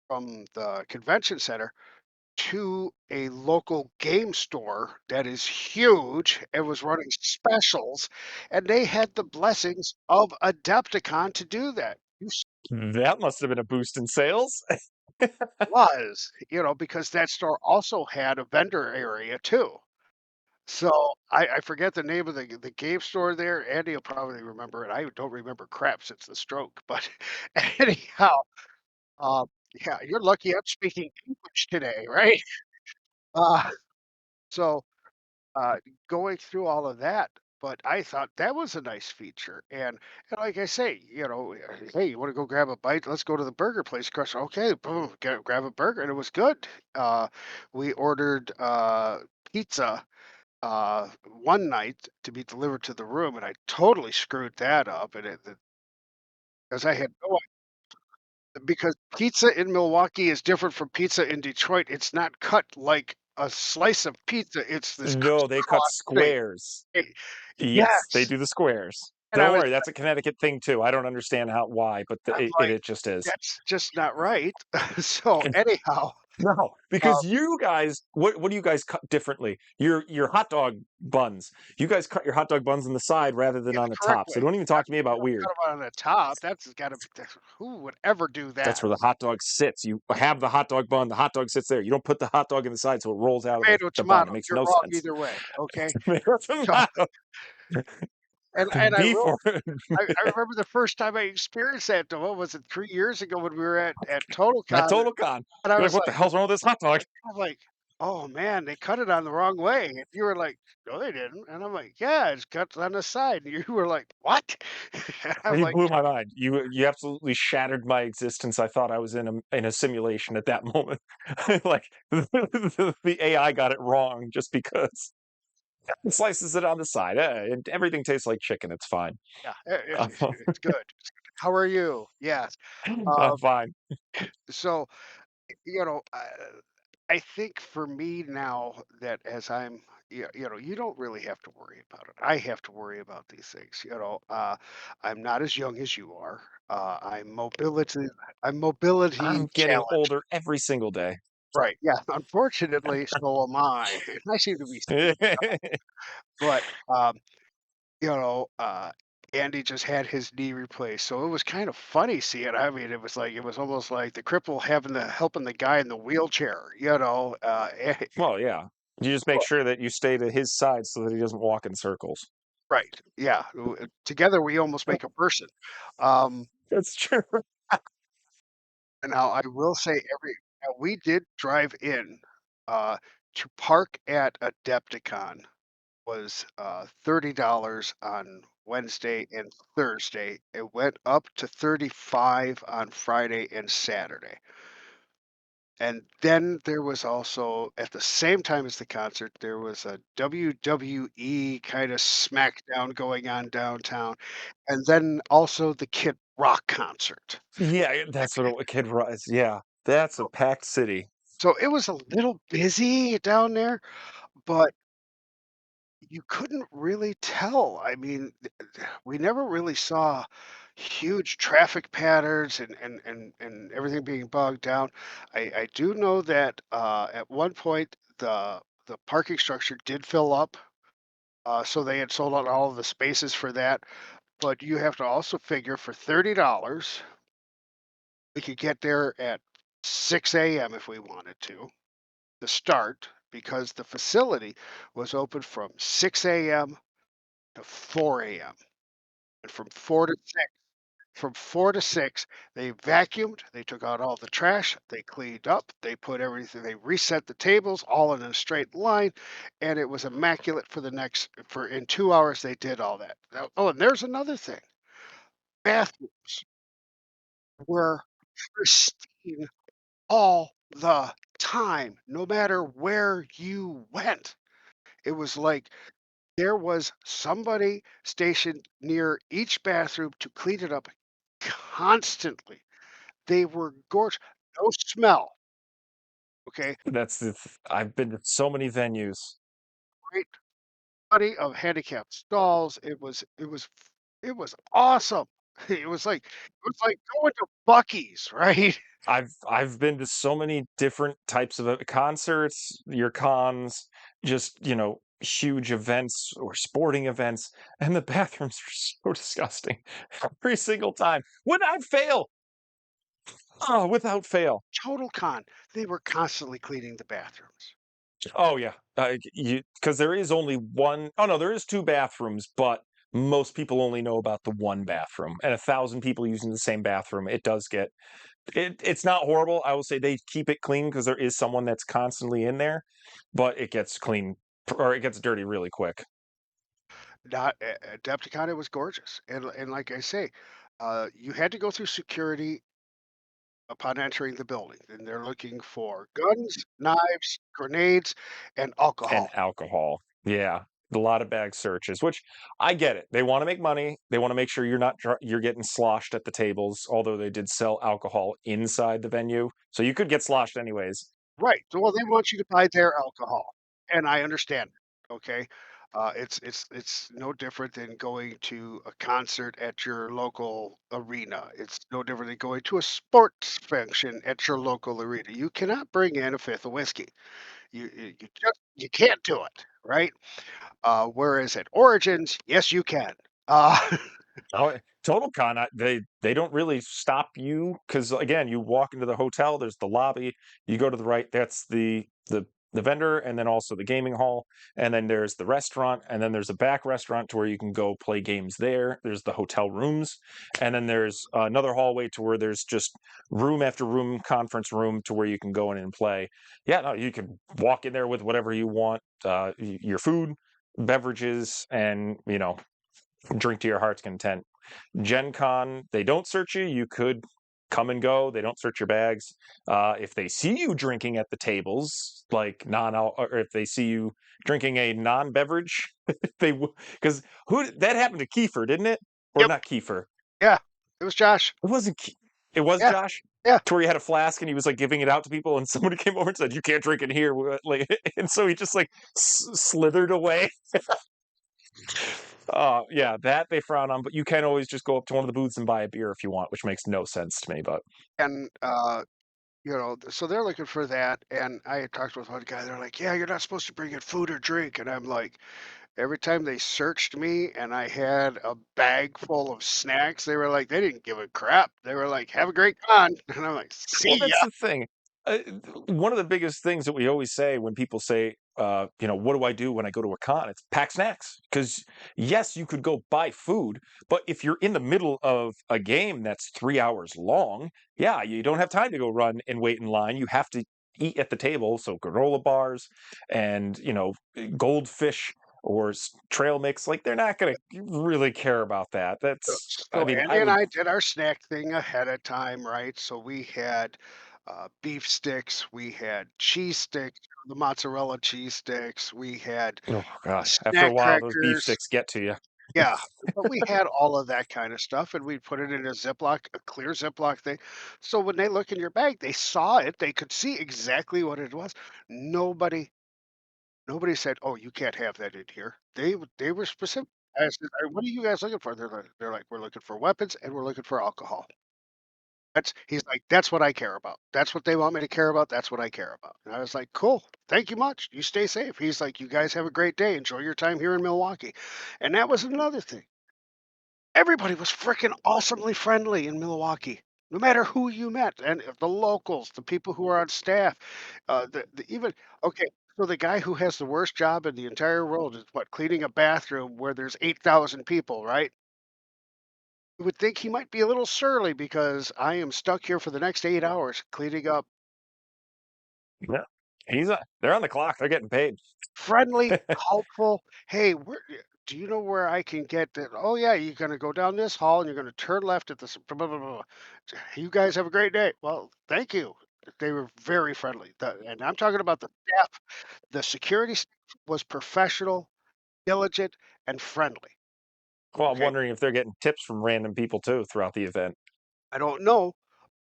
from the convention center to a local game store that is huge and was running specials, and they had the blessings of Adepticon to do that. That must have been a boost in sales. Because that store also had a vendor area too. So I forget the name of the game store there. Andy will probably remember it. I don't remember crap since the stroke, but anyhow, um, yeah, you're lucky I'm speaking English today, right? Uh, so uh, going through all of that, but I thought that was a nice feature. And like I say, hey, you want to go grab a bite? Let's go to the burger place across. Okay, boom, grab a burger, and it was good. We ordered pizza one night to be delivered to the room, and I totally screwed that up, and because I had no because pizza in Milwaukee is different from pizza in Detroit. It's not cut like a slice of pizza. It's this No, they cut crisscross thing. squares. Eh, Yes, they Yes. do the squares. And I Don't was worry, that's a Connecticut thing too. I don't understand how why, but I'm like, it just is. "That's just not right." So, anyhow, No, um, because you guys, what do you guys cut differently? Your hot dog buns. You guys cut your hot dog buns on the side rather than yeah, on the the correct top. So way. don't even talk to me You about don't weird. cut them on the top, that's gotta be that's who would ever do That's that? where the hot dog sits. You have the hot dog bun. The hot dog sits there. You don't put the hot dog in the side so it rolls out of Tomato, the bun. It tomato, makes you're no wrong sense. either way, okay? Tomato, So tomato, and I beef will or I remember the first time I experienced that, though, what was it, 3 years ago when we were at at TotalCon, Total Con. and You're like, what the hell's wrong with this hot dog? I was like, "Oh, man, they cut it on the wrong way," and you were like, "No, they didn't," and I'm like, "Yeah, it's cut on the side," and you were like, "What?" And I'm You like, blew my mind. You absolutely shattered my existence. I thought I was in a simulation at that moment. Like the AI got it wrong just because it slices it on the side. Everything tastes like chicken. It's fine. "Yeah, I'm, it's good. It's good. How are you?" Yes. I'm Um, fine. so, you know, I think for me now that as I'm you don't really have to worry about it. I have to worry about these things, I'm not as young as you are. I'm mobility I'm getting challenged. older every single day. Right, yeah, unfortunately, so am I. I seem to be skinny, but, you know, uh, Andy just had his knee replaced, so it was kind of funny seeing I mean, it was almost like the cripple having the helping the guy in the wheelchair, Well, yeah. You just make well, sure that you stay to his side so that he doesn't walk in circles. right, yeah, together we almost make a person. Um, That's true. and now I will say now we did drive in, to park at Adepticon was, $30 on Wednesday and Thursday. It went up to 35 on Friday and Saturday. And then there was also at the same time as the concert, there was a WWE kinda SmackDown going on downtown, and then also the Kid Rock concert. Yeah, that's what a Kid Rise. Yeah, that's a So packed city. so it was a little busy down there, but you couldn't really tell. I mean, we never really saw huge traffic patterns and everything being bogged down. I do know that at one point the parking structure did fill up, so they had sold out all of the spaces for that. But you have to also figure for $30, we could get there at 6 a.m. if we wanted to start because the facility was open from 6 a.m. to 4 a.m. And from 4 to 6, they vacuumed, they took out all the trash, they cleaned up, they put everything they reset the tables all in a straight line, and it was immaculate for the next for in 2 hours, they did all that. Oh, and there's another thing. Bathrooms were pristine all the time, no matter where you went. It was like there was somebody stationed near each bathroom to clean it up constantly. They were gorgeous. No smell, okay? I've been to so many venues. Great plenty of handicapped stalls. It was awesome. It was like going to Buc-ee's, right? I've been to so many different types of concerts, your cons, just, huge events or sporting events, and the bathrooms are so disgusting every single time. Without fail. Oh, without fail. Total con. They were constantly cleaning the bathrooms. Oh yeah, because there is only one. Oh no, there is two bathrooms, but most people only know about the one bathroom, and 1,000 people using the same bathroom. It does get it's not horrible. I will say they keep it clean because there is someone that's constantly in there, but it gets clean or it gets dirty really quick. Not Adepticon, it was gorgeous, and like I say, you had to go through security upon entering the building, and they're looking for guns, knives, grenades, and And alcohol. alcohol. Yeah. A lot of bag searches, which I get it. They want to make money. They want to make sure you're getting sloshed at the tables, although they did sell alcohol inside the venue. So you could get sloshed anyways. Right. So, well, they want you to buy their alcohol, and I understand, okay? It's no different than going to a concert at your local arena. It's no different than going to a sports function at your local arena. You cannot bring in a fifth of whiskey. You just you can't do it, right? Whereas at Origins, yes, you can. Uh, Oh, Total Con, they don't really stop you because again, you walk into the hotel. There's the lobby. You go to the right. That's the vendor, and then also the gaming hall, and then there's the restaurant, and then there's a back restaurant to where you can go play games there. There's the hotel rooms, and then there's another hallway to where there's just room after room, conference room to where you can go in and play. Yeah, no, you can walk in there with whatever you want, your food, beverages, and drink to your heart's content. Gen Con, they don't search you. You could come and go. They don't search your bags. If they see you drinking at the tables, like or if they see you drinking a non-beverage, they because who that happened to Kiefer, didn't it? Or yep, not Kiefer? yeah, it was Josh. It wasn't. It was Yeah, Josh. yeah, To where he had a flask and he was like giving it out to people, and somebody came over and said, "You can't drink in here." Like, and so he just like slithered away. Yeah, that they frown on, but you can always just go up to one of the booths and buy a beer if you want, which makes no sense to me. But and so they're looking for that. And I had talked with one guy. They're like, "Yeah, you're not supposed to bring in food or drink." And I'm like, every time they searched me and I had a bag full of snacks, they were like, they didn't give a crap. They were like, "Have a great con," and I'm like, well, "See ya." that's the thing. One of the biggest things that we always say when people say, what do I do when I go to a con? It's pack snacks. Because yes, you could go buy food, but if you're in the middle of a game that's 3 hours long, yeah, you don't have time to go run and wait in line. You have to eat at the table. So granola bars and goldfish or trail mix, like they're not going to really care about that. That's, I So mean, I Andy and would. I did our snack thing ahead of time, right? So we had beef sticks, we had cheese sticks, the mozzarella cheese sticks, we had Oh God! After a snack while, those beef crackers. sticks get to you. Yeah, but we had all of that kind of stuff, and we put it in a Ziploc, a clear Ziploc thing. So when they look in your bag, they saw it. They could see exactly what it was. Nobody, nobody said, "Oh, you can't have that in here." They were specific. I said, "What are you guys looking for?" They're like, "We're looking for weapons and we're looking for alcohol." He's like, "That's what I care about. That's what they want me to care about. That's what I care about." And I was like, "Cool. Thank you much. You stay safe." He's like, "You guys have a great day. Enjoy your time here in Milwaukee." And that was another thing. Everybody was freaking awesomely friendly in Milwaukee, no matter who you met, and the locals, the people who are on staff, the even okay, so the guy who has the worst job in the entire world is what, cleaning a bathroom where there's 8,000 people, right? You would think he might be a little surly because I am stuck here for the next 8 hours cleaning up. Yeah, they're on the clock. They're getting paid. Friendly, helpful. "Hey, do you know where I can get that?" "Oh, yeah, you're gonna go down this hall, and you're gonna turn left at this blah, blah, blah, blah. You guys have a great day." "Well, thank you." They were very friendly, and I'm talking about the staff. The security staff was professional, diligent, and friendly, Well, I'm okay? wondering if they're getting tips from random people too throughout the event. I don't know,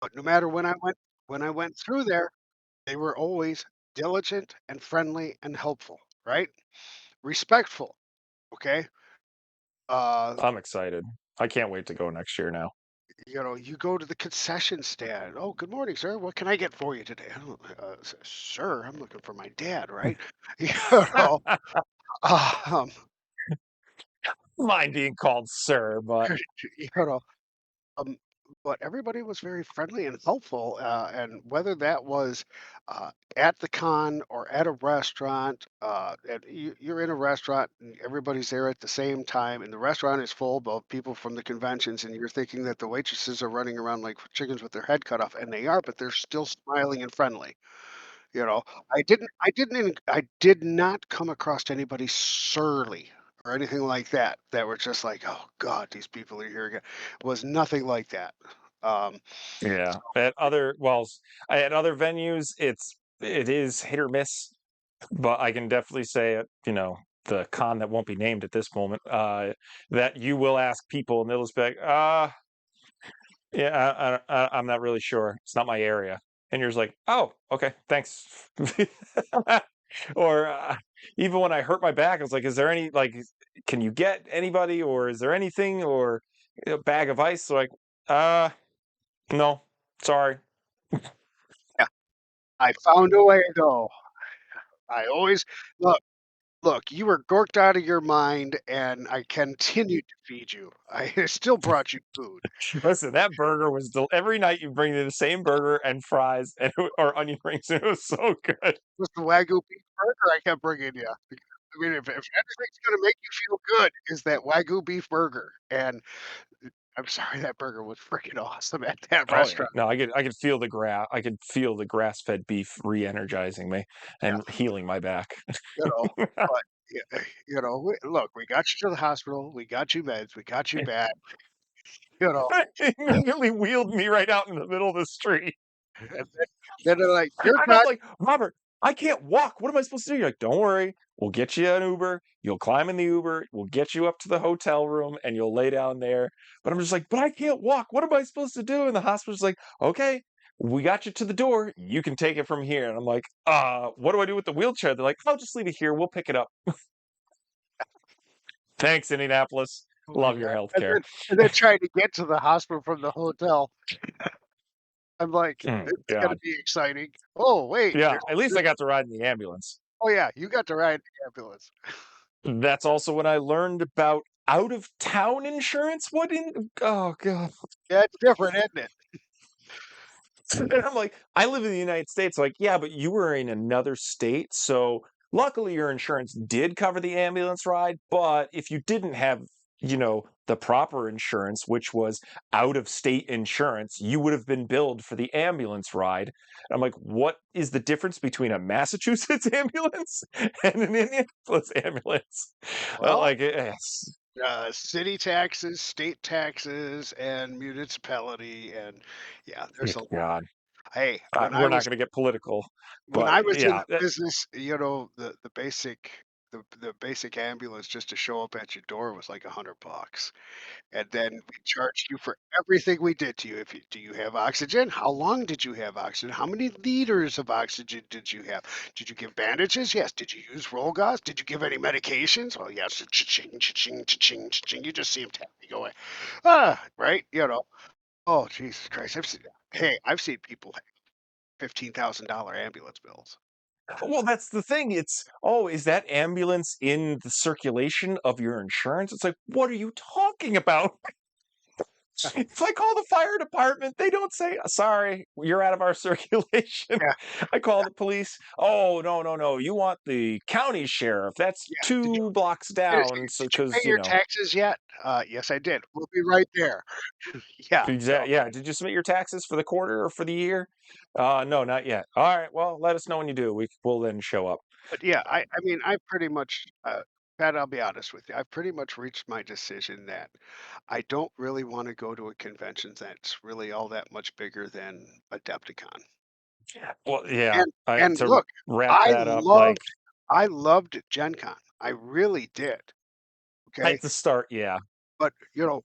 but no matter when I went through there, they were always diligent and friendly and helpful, right? Respectful, okay? Uh I'm excited. I can't wait to go next year now. you go to the concession stand. "Oh, good morning, sir. What can I get for you today?" I don't "Sir, I'm looking for my dad," right? You know, um, Mind being called sir, but you know, um, but everybody was very friendly and helpful, and whether that was, at the con or at a restaurant, and you're in a restaurant and everybody's there at the same time, and the restaurant is full of people from the conventions, and you're thinking that the waitresses are running around like chickens with their head cut off, and they are, but they're still smiling and friendly. You know, I did not come across anybody surly or anything like that, that were just like, "Oh god, these people are here again." Was nothing like that. Um, yeah. At other venues, it is hit or miss, but I can definitely say the con that won't be named at this moment, that you will ask people and they'll just be like, yeah, I'm not really sure. It's not my area. And you're just like, oh, okay, thanks. Or even when I hurt my back, I was like, "Is there any like, can you get anybody, or is there anything, or a bag of ice?" So like, uh, no, sorry. Yeah, I found a way though. I always look, look, you were gorked out of your mind, and I continued to feed you. I still brought you food. Listen, that burger was every night you bring me the same burger and fries and or onion rings, and it was so good. Was the Wagyu beef burger I kept bringing you. I mean, if anything's gonna make you feel good, is that Wagyu beef burger, and I'm sorry, that burger was freaking awesome at that Oh yeah, restaurant. no, I could feel the grass-fed beef re-energizing me Yeah, and healing my back. you know, but, yeah, we look, we got you to the hospital, we got you meds, we got you back, you know, It immediately wheeled me right out in the middle of the street. and then they're like, "You're I'm done." like, Robert, I can't walk. What am I supposed to do? You're like, don't worry. We'll get you an Uber. You'll climb in the Uber. We'll get you up to the hotel room and you'll lay down there. But I'm just like, but I can't walk. What am I supposed to do? And the hospital's like, okay, we got you to the door. You can take it from here. And I'm like, what do I do with the wheelchair? They're like, I'll just leave it here. We'll pick it up. Thanks, Indianapolis. Oh my Love your god, healthcare. and then trying to get to the hospital from the hotel, I'm like, Mm, "This is gonna God. be exciting. Oh, wait, Yeah, there's at least there's I got to ride in the ambulance. oh, yeah, you got to ride in the ambulance." That's also when I learned about out of town insurance. Oh god. Yeah, it's different, isn't it? And I'm like, I live in the United States. Like, yeah, but you were in another state. So luckily your insurance did cover the ambulance ride. But if you didn't have, the proper insurance, which was out of state insurance, you would have been billed for the ambulance ride. And I'm like, what is the difference between a Massachusetts ambulance and an Indianapolis ambulance? Well, Yes. city taxes, state taxes, and municipality, and yeah, there's a lot. God. Hey, We're not going to get political, when but I was in yeah, the business, the basic ambulance just to show up at your door was like $100. And then we charged you for everything we did to you. If you do you have oxygen? How long did you have oxygen? How many liters of oxygen did you have? Did you give bandages? Yes. Did you use roll gauze? Did you give any medications? Oh yes. Cha-ching, cha-ching, cha-ching, cha-ching. You just see them tapping away. Right? Oh Jesus Christ. I've seen people have $15,000 ambulance bills. well, that's the thing. Oh, is that ambulance in the circulation of your insurance? It's like, what are you talking about? If I call the fire department, they don't say, sorry, you're out of our circulation. Yeah, I call the police. Oh, no, no, no. You want the county sheriff. That's yeah. 2 blocks Seriously, down. So, did you pay because, your taxes yet? Yes, I did. We'll be right there. Yeah. exactly. Yeah. Did you submit your taxes for the quarter or for the year? No, not yet. All right. Well, let us know when you do. We'll then show up. But yeah, I mean, I pretty much, Pat, I'll be honest with you. I've pretty much reached my decision that I don't really want to go to a convention that's really all that much bigger than Adepticon. Well, yeah. And and To look, wrap I that up, like loved I loved Gen Con. I really did. Okay. at the start, yeah. But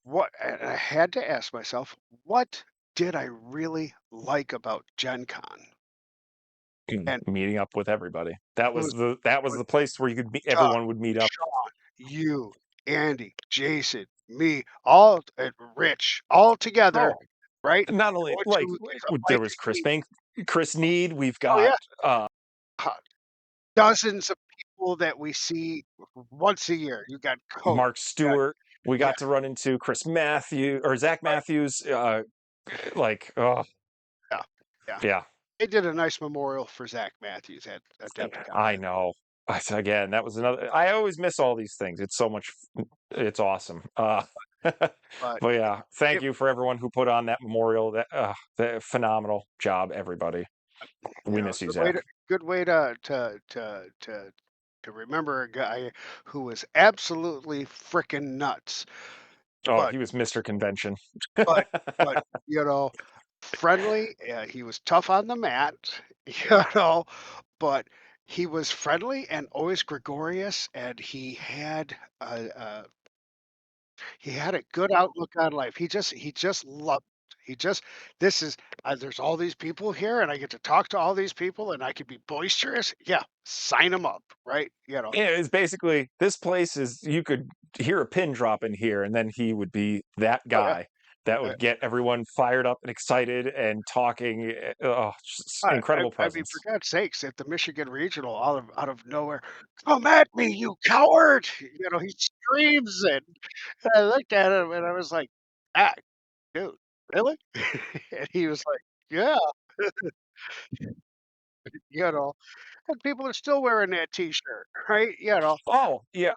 what? And I had to ask myself, what did I really like about Gen Con? And Meeting up with everybody. it was That was the place where you could meet Chuck, everyone would meet up. Sean, you, Andy, Jason, me, all and Rich, all together, Oh, right? not only Going like to some there like was Chris the Bank, Chris Need. We've oh got yeah, uh, dozens of people that we see once a year. You got Coach, Mark you got Stewart. We yeah, got to run into Chris Matthew or Zach right, Mathews. Oh yeah, yeah. yeah, They did a nice memorial for Zach Mathews at Adepticon. I know. Again, that was another. I always miss all these things. It's so much. It's awesome. But But yeah, thank it, you for everyone who put on that memorial. The phenomenal job, everybody. We miss you, Zach. good way to remember a guy who was absolutely frickin' nuts. Oh, But he was Mr. Convention. but but, you know, friendly, he was tough on the mat, you know, but he was friendly and always gregarious, and he had a good outlook on life. He just loved. He just this is there's all these people here, and I get to talk to all these people, and I could be boisterous. Yeah, sign them up, right? Yeah, it's basically this place is you could hear a pin drop in here, and then he would be that Oh yeah. guy that Uh, would get everyone fired up and excited and talking. Oh, just incredible I mean, for presence. God's sakes, at the Michigan Regional, out of nowhere, "Come at me, you coward!" He screams it. And I looked at him and I was like, "Ah, dude, really?" And he was like, "Yeah," you know, and people are still wearing that T-shirt, right? Oh, yeah,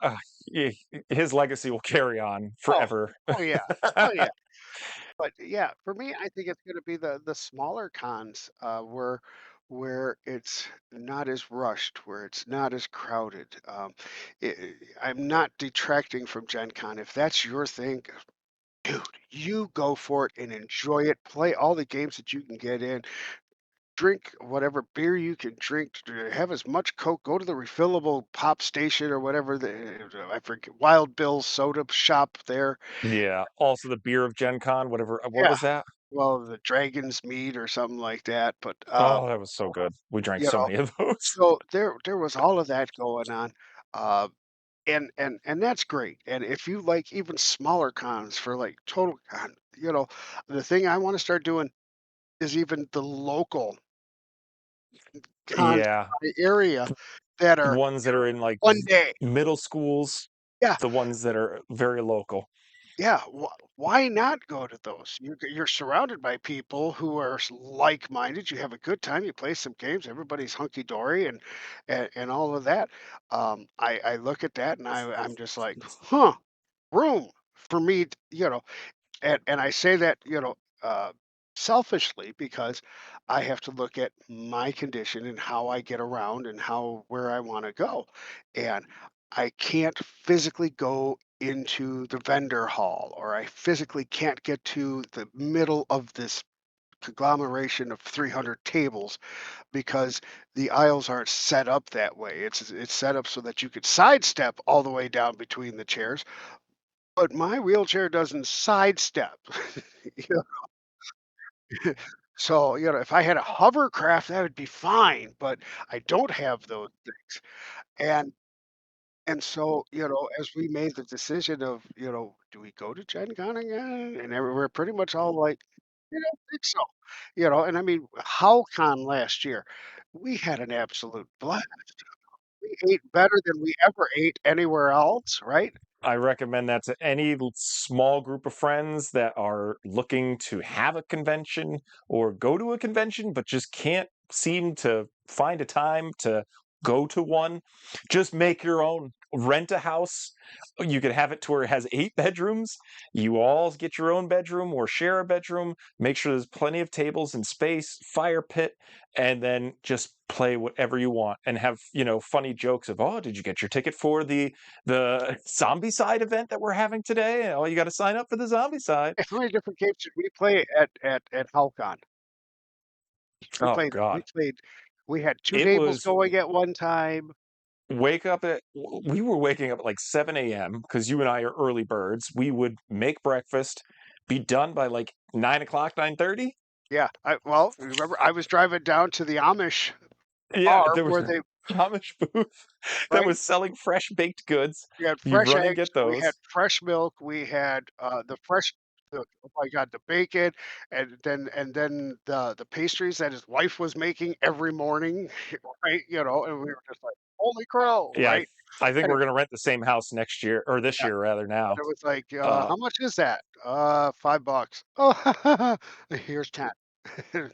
his legacy will carry on Oh, forever. oh yeah, oh yeah. But yeah, for me, I think it's gonna be the smaller cons, where it's not as rushed, where it's not as crowded. I'm not detracting from Gen Con. If that's your thing, dude, you go for it and enjoy it. Play all the games that you can get in. Drink whatever beer you can drink. Have as much Coke. Go to the refillable pop station or whatever. I forget Wild Bill's soda shop there. Yeah, also the beer of Gen Con, whatever what Yeah. was that? Well, the dragon's meat or something like that, but, Oh, that was so good. We drank you so know, many of those. so there was all of that going on, uh, and that's great, and if you like even smaller cons for, like, total the thing I wanna start doing is even the local cons Yeah, in my area that the are ones that are in, like, 1 day. middle schools, Yeah. the ones that are very local. Yeah, why not go to those? You're surrounded by people who are like-minded. You have a good time. You play some games. Everybody's hunky dory and all of that. I look at that and I'm just like, huh, room for me. And I say that, selfishly because I have to look at my condition and how I get around and where I want to go. And I can't physically go into the vendor hall, or I physically can't get to the middle of this conglomeration of 300 tables because the aisles aren't set up that way. It's set up so that you could sidestep all the way down between the chairs, but my wheelchair doesn't sidestep. You So, if I had a hovercraft, that would be fine, but I don't have those things. And so, as we made the decision of, do we go to Gen Con again? And we're pretty much all like, I think so. And I mean, HowCon last year, we had an absolute blast. We ate better than we ever ate anywhere else, right? I recommend that to any small group of friends that are looking to have a convention or go to a convention, but just can't seem to find a time to go to one. Just make your own. Rent a house. You could have it to where it has 8 bedrooms. You all get your own bedroom or share a bedroom. Make sure there's plenty of tables and space, fire pit, and then just play whatever you want and have, funny jokes of, oh, did you get your ticket for the zombie side event that we're having today? Oh, you got to sign up for the zombie side. How many different games did we play at HowCon? We Oh played we God, played we had 2 it tables was going at one time. wake up at. We were waking up at like 7 a.m. because you and I are early birds. We would make breakfast, be done by like 9 o'clock, 9:30. Yeah, remember I was driving down to the Amish Yeah, bar there was where a they Amish booth that right? was selling fresh baked goods. We had You fresh run and eggs, get we had those. fresh milk, we had, oh my god, the bacon, and then the pastries that his wife was making every morning, right? And we were just like, "Holy crow," Yeah, right? I think And it we're gonna rent the same house next year or this yeah, year rather now. and it was like, Uh, "How much is that?" $5." "Oh, here's 10."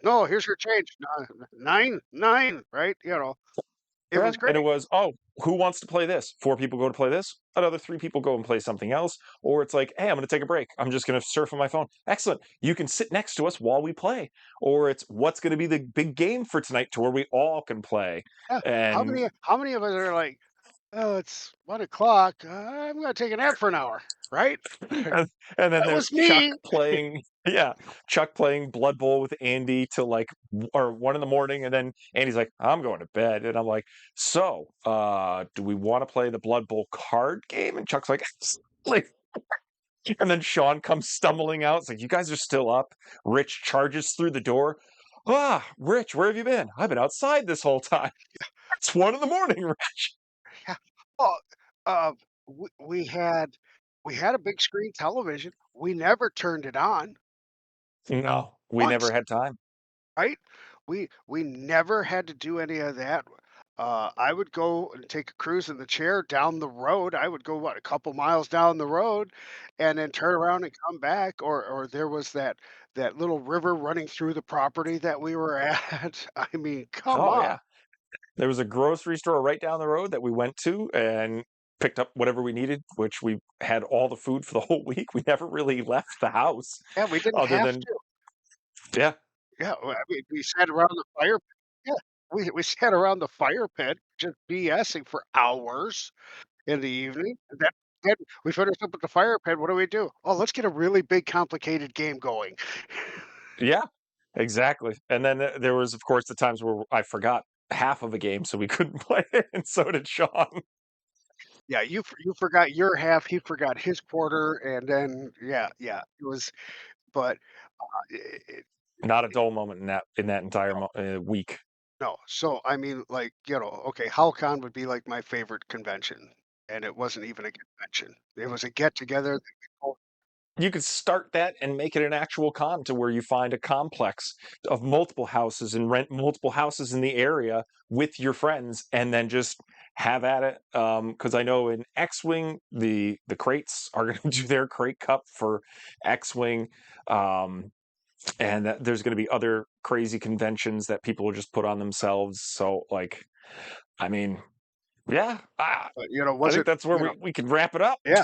"No, here's your change." "9, 9," right? It Yeah, was and it great. was, "Oh, who wants to play this?" 4 people go to play this, another 3 people go and play something else, or it's like, "Hey, I'm gonna take a break. I'm just gonna surf on my phone." "Excellent. You can sit next to us while we play." Or it's, "What's gonna be the big game for tonight to where we all can play?" Yeah. How And many how many of us are like, "Oh, it's 1 o'clock. I'm gonna take a nap for an hour," right? and and then That there's was Chuck me. playing yeah, Chuck playing Blood Bowl with Andy till, like, or 1 in the morning, and then Andy's like, "I'm going to bed," and I'm like, "So, do we wanna play the Blood Bowl card game?" And Chuck's like, "Absolutely." And then Sean comes stumbling out. It's like, you guys are still up. Rich charges through the door. Ah, Rich, where have you been? I've been outside this whole time. It's 1 in the morning, Rich. Yeah. Well, uh, we had a big screen television. We never turned it on No, we once, never had time. right? We never had to do any of that. I would go and take a cruise in the chair down the road. I would go, what, a couple miles down the road and then turn around and come back, or there was that little river running through the property that we were at. I mean, come Oh, on. yeah. There was a grocery store right down the road that we went to and picked up whatever we needed, which we had all the food for the whole week. We never really left the house Yeah, we didn't other have than, to. yeah, Yeah, well, I mean, we sat around the fire pit. Yeah, we sat around the fire pit just BSing for hours in the evening, and then we finished up with the fire pit. What do we do? "Oh, let's get a really big, complicated game going." yeah, exactly. And then there was, of course, the times where I forgot half of a game, so we couldn't play it, and so did Sean. Yeah, you forgot your half, he forgot his quarter, and then yeah, it was but, it Not a dull moment in that entire week. no, so, I mean, like, okay, HowlCon would be, like, my favorite convention, and it wasn't even a convention. It was a get-together that we called. You could start that and make it an actual con to where you find a complex of multiple houses and rent multiple houses in the area with your friends, and then just have at it. Because I know in X-wing, the crates are going to do their crate cup for X-wing, um, and there's going to be other crazy conventions that people will just put on themselves. So, like, I mean, yeah, But, I was think it that's where we can wrap it up. yeah,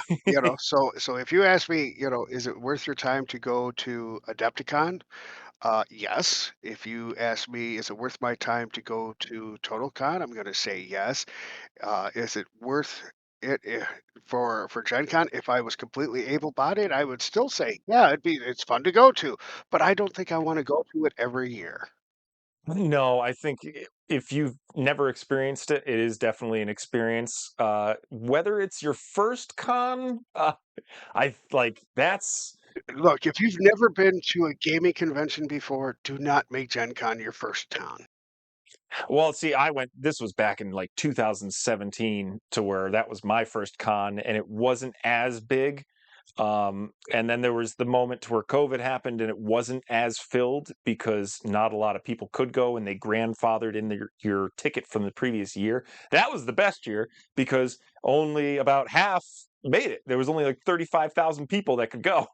so if you ask me, is it worth your time to go to Adepticon? Yes. If you ask me, is it worth my time to go to TotalCon? I'm gonna say yes. Is it worth it for Gen Con? If I was completely able-bodied, I would still say, yeah, it's fun to go to, but I don't think I wanna go to it every year. No, I think if you've never experienced it, it is definitely an experience. Whether it's your first con, I like that's Look, if you've never been to a gaming convention before, do not make Gen Con your first town. well, see, I went, this was back in like 2017 to where that was my first con and it wasn't as big. And then there was the moment to where COVID happened and it wasn't as filled because not a lot of people could go and they grandfathered in your ticket from the previous year. That was the best year because only about half made it. There was only like 35,000 people that could go.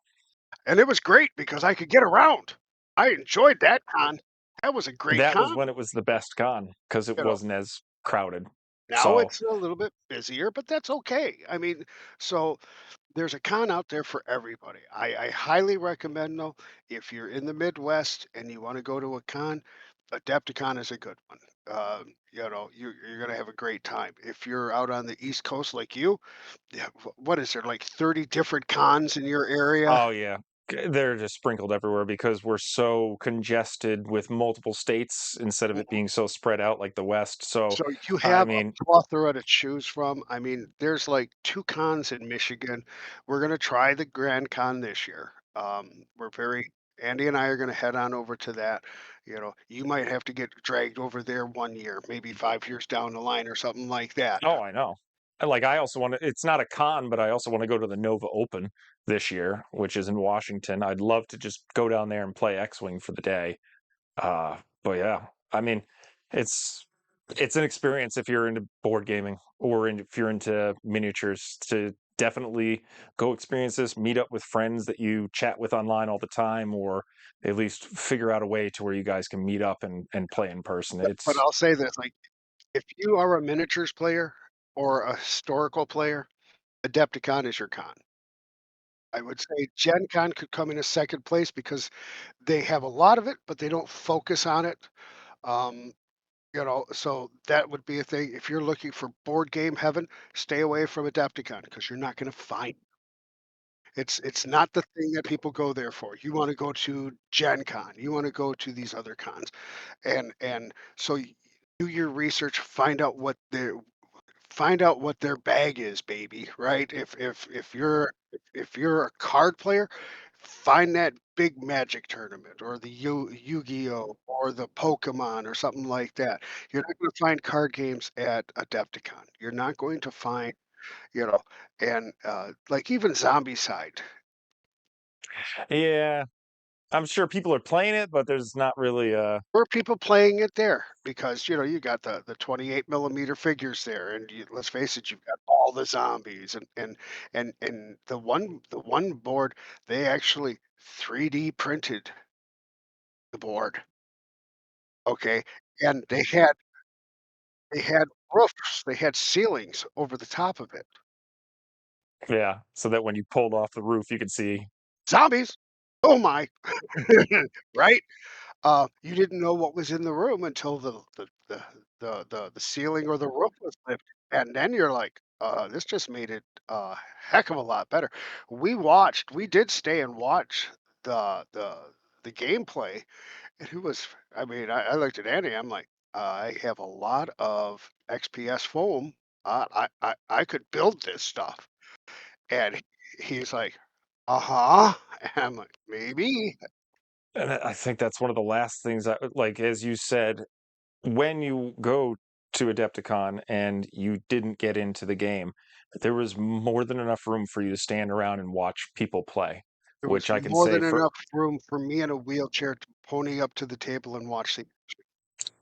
And it was great because I could get around. I enjoyed that con. That was a great That was con, when it was the best con because it you know. wasn't as crowded. Now So, it's a little bit busier, but that's okay. I mean, so there's a con out there for everybody. I highly recommend though, if you're in the Midwest and you want to go to a con, Adepticon is a good one. You're gonna have a great time. If you're out on the East Coast like you, yeah, what is there, like 30 different cons in your area? oh yeah, they're just sprinkled everywhere because we're so congested with multiple states instead of it being so spread out like the West. So, So you I have mean, a plethora to choose from. I mean, there's like 2 cons in Michigan. We're gonna try the Grand Con this year. We're very Andy and I are gonna head on over to that. You might have to get dragged over there 1 year, maybe 5 years down the line or something like that. oh, I know. And, like, I also want to, it's not a con, but I also want to go to the Nova Open this year, which is in Washington. I'd love to just go down there and play X-Wing for the day. But yeah, I mean, it's it's an experience if you're into board gaming or if you're into miniatures to definitely go experience this, meet up with friends that you chat with online all the time, or at least figure out a way to where you guys can meet up and play in person. But It's I'll say this, like, if you are a miniatures player or a historical player, Adepticon is your con. I would say Gen Con could come in a 2nd place because they have a lot of it, but they don't focus on it. Um, so that would be a thing. If you're looking for board game heaven, stay away from Adepticon because you're not going to find it's not the thing that people go there for. You want to go to Gen Con. You want to go to these other cons, and so do your research. Find out find out what their bag is, baby, right? If you're a card player, find that big Magic tournament or the Yu-Gi-Oh or the Pokemon or something like that. You're not going to find card games at Adepticon. You're not going to find, you know, and like even Zombie Side. Yeah, I'm sure people are playing it, but there's not really Were people playing it there? Because, you got the 28 millimeter figures there, and let's face it, you've got all the zombies and the one board, they actually 3D printed the board, okay? And they had roofs, they had ceilings over the top of it. yeah, so that when you pulled off the roof, you could see. Zombies! Oh my, right? You didn't know what was in the room until the ceiling or the roof was lifted, and then you're like, "This just made it a heck of a lot better." We did stay and watch the the the gameplay, and it was I mean, I looked at Andy, I'm like, "I have a lot of XPS foam. I could build this stuff." And he's like, "Uh-huh." And I'm like, "Maybe." And I think that's one of the last things that, like, as you said, when you go to Adepticon and you didn't get into the game, there was more than enough room for you to stand around and watch people play, There was which I can more say than for enough room for me in a wheelchair to pony up to the table and watch the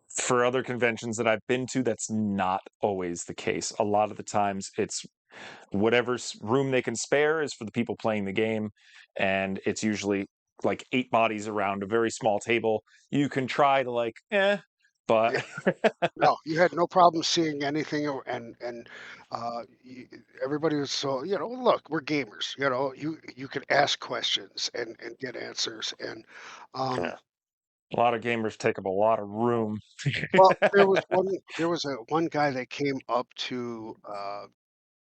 for other conventions that I've been to, that's not always the case. A lot of the times, it's whatever room they can spare is for the people playing the game, and it's usually like 8 bodies around a very small table. You can try to like, yeah, but no, you had no problem seeing anything and, y everybody was so look, we're gamers, you could ask questions and get answers, and, um, yeah, a lot of gamers take up a lot of room. well, there was one guy that came up to,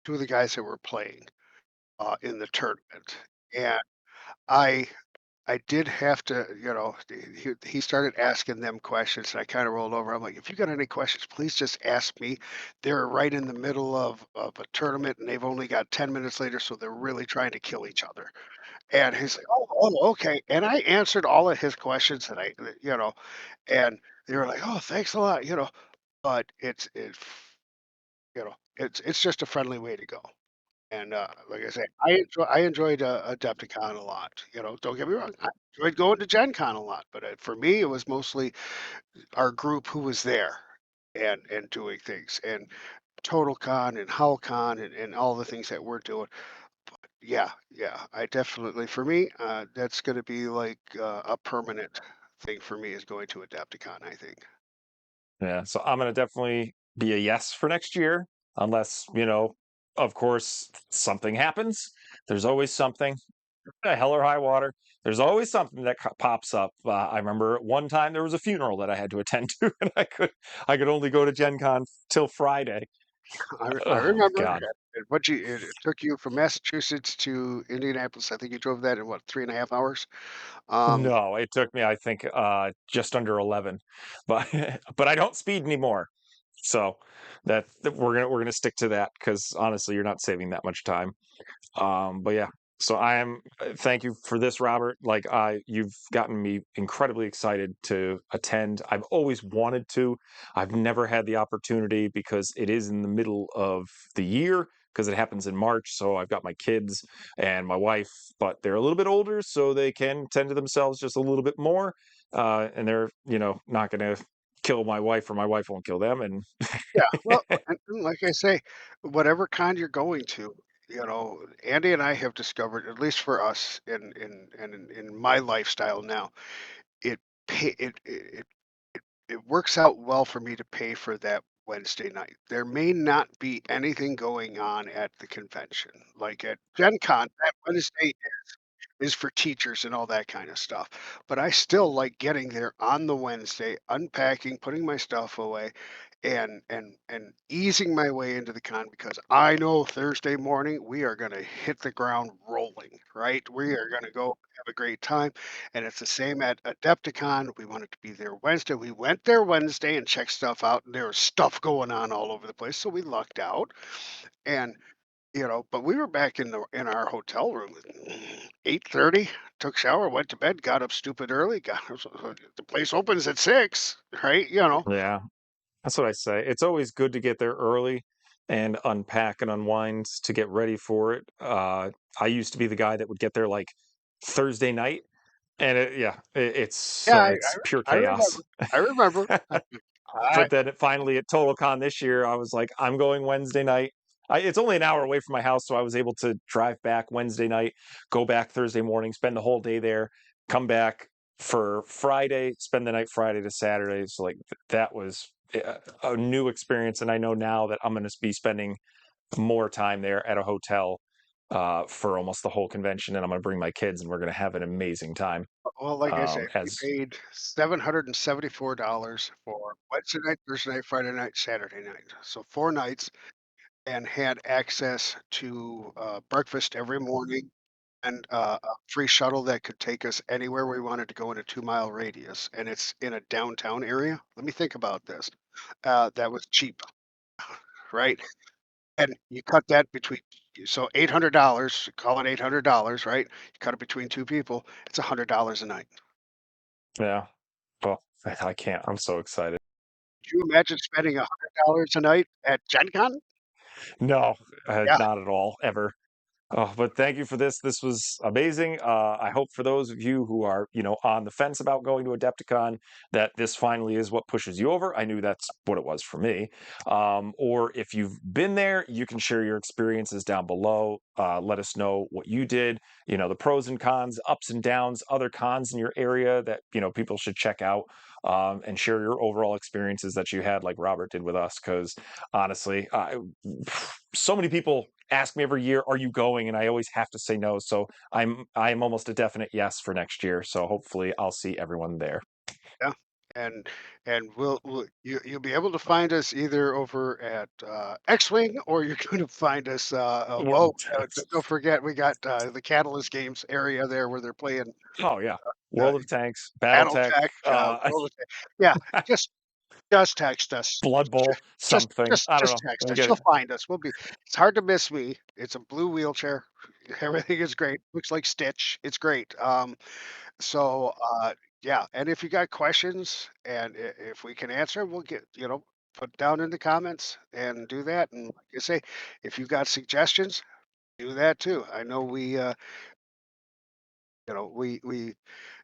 2 of the guys that were playing, in the tournament, and I I did have to, he started asking them questions, and I kinda rolled over. I'm like, "If you got any questions, please just ask me." They're right in the middle of a tournament, and they've only got 10 minutes later, so they're really trying to kill each other. And he's like, "Oh, okay." And I answered all of his questions, and and they were like, "Oh, thanks a lot," but it's just a friendly way to go. And, like I say, I enjoyed, Adepticon a lot, don't get me wrong, I enjoyed going to Gen Con a lot, but, for me, it was mostly our group who was there and doing things, and TotalCon and HowlCon and all the things that we're doing. Yeah, yeah, I definitely for me, that's gonna be like, a permanent thing for me is going to Adepticon, I think. Yeah, so I'm gonna definitely be a yes for next year, unless, of course, something happens. There's always something, hell or high water. There's always something that pops up. I remember one time there was a funeral that I had to attend to, and I could only go to Gen Con till Friday. I Oh remember, God, it took you from Massachusetts to Indianapolis, I think you drove that in what, 3.5 hours? Um, no, it took me I think just under 11, but but I don't speed anymore. So that we're gonna stick to that because honestly, you're not saving that much time. But yeah, so I am. Thank you for this, Robert. Like, you've gotten me incredibly excited to attend. I've always wanted to. I've never had the opportunity because it is in the middle of the year because it happens in March. So I've got my kids and my wife, but they're a little bit older, so they can tend to themselves just a little bit more. And they're, not going to kill my wife or my wife won't kill them. And yeah, well, and like I say, whatever con you're going to, Andy and I have discovered, at least for us in my lifestyle now, it pay it works out well for me to pay for that Wednesday night. There may not be anything going on at the convention. Like at Gen Con, that Wednesday is for teachers and all that kind of stuff. But I still like getting there on the Wednesday, unpacking, putting my stuff away, and easing my way into the con because I know Thursday morning we are going to hit the ground rolling, right? We are going to go have a great time, and it's the same at Adepticon. We wanted to be there Wednesday. We went there Wednesday and checked stuff out, and there was stuff going on all over the place, so we lucked out. And but we were back in our hotel room at 8:30. Took shower, went to bed, got up stupid early. Got the place opens at 6, right? Yeah. That's what I say. It's always good to get there early and unpack and unwind to get ready for it. I used to be the guy that would get there like Thursday night, and Yeah, it's pure I chaos. remember. I remember. I But then finally at TotalCon this year, I was like, I'm going Wednesday night. It's only an hour away from my house, so I was able to drive back Wednesday night, go back Thursday morning, spend the whole day there, come back for Friday, spend the night Friday to Saturday. So like that was a new experience, and I know now that I'm going to be spending more time there at a hotel for almost the whole convention, and I'm going to bring my kids, and we're going to have an amazing time. well, like I said, we As paid $774 for Wednesday night, Thursday night, Friday night, Saturday night. So 4 nights and had access to, breakfast every morning and, a free shuttle that could take us anywhere we wanted to go in a 2-mile radius, and it's in a downtown area. Let me think about this. That was cheap, right? And you cut that between so $800, call it $800, right? You cut it between 2 people, it's $100 a night. yeah, well, I can't. I'm so excited. Could you imagine spending $100 a night at Gen Con? No, Yeah, not at all, ever. Oh, but thank you for this. This was amazing. I hope for those of you who are, on the fence about going to Adepticon, that this finally is what pushes you over. I knew that's what it was for me. Or if you've been there, you can share your experiences down below. Let us know what you did, the pros and cons, ups and downs, other cons in your area that, people should check out. And share your overall experiences that you had, like Robert did with us. Because honestly, so many people ask me every year, "Are you going?" And I always have to say no. So I'm almost a definite yes for next year. So hopefully I'll see everyone there. yeah, and you'll be able to find us either over at, X-Wing or you're gonna find us, World of don't forget we got, the Catalyst Games area there where they're playing, Oh yeah, uh, World of Tanks, BattleTech, BattleTech, World of Ta yeah, just just text us. Blood Ju Bowl, something. I don't just know. text We'll us. get You'll it. find us. It's hard to miss me. It's a blue wheelchair. Everything is great. Looks like Stitch. It's great. So, yeah, and if you got questions and if we can answer, we'll put down in the comments and do that. And like I say, if you've got suggestions, do that too. I know we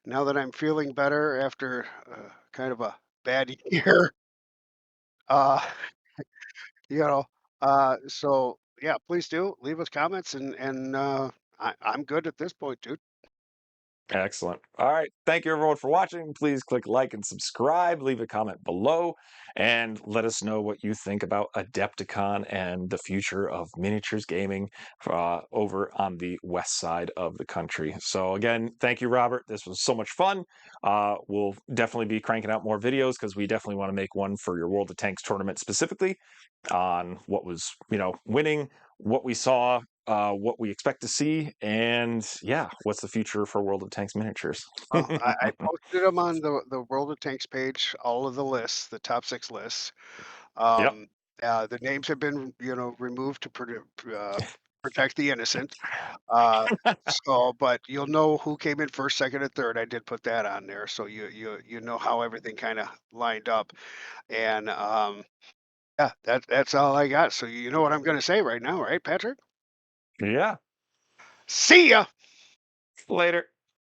now that I'm feeling better after kind of a bad year, uh, you know, so yeah, please do leave us comments and I'm good at this point, dude. Excellent. All right. Thank you, everyone, for watching. Please click like and subscribe. Leave a comment below and let us know what you think about Adepticon and the future of miniatures gaming over on the west side of the country. So, again, thank you, Robert. This was so much fun. We'll definitely be cranking out more videos because we definitely want to make one for your World of Tanks tournament specifically on what was, winning, what we saw, what we expect to see, and yeah, what's the future for World of Tanks miniatures. Well, I posted them on the World of Tanks page, all of the lists, the top 6 lists. Yep. Um, the names have been, removed to protect the innocent. Uh, but you'll know who came in first, second, and third. I did put that on there, so you know how everything kind of lined up. And yeah, that's all I got. So you know what I'm going to say right now, right, Patrick? Yeah. See ya. Later.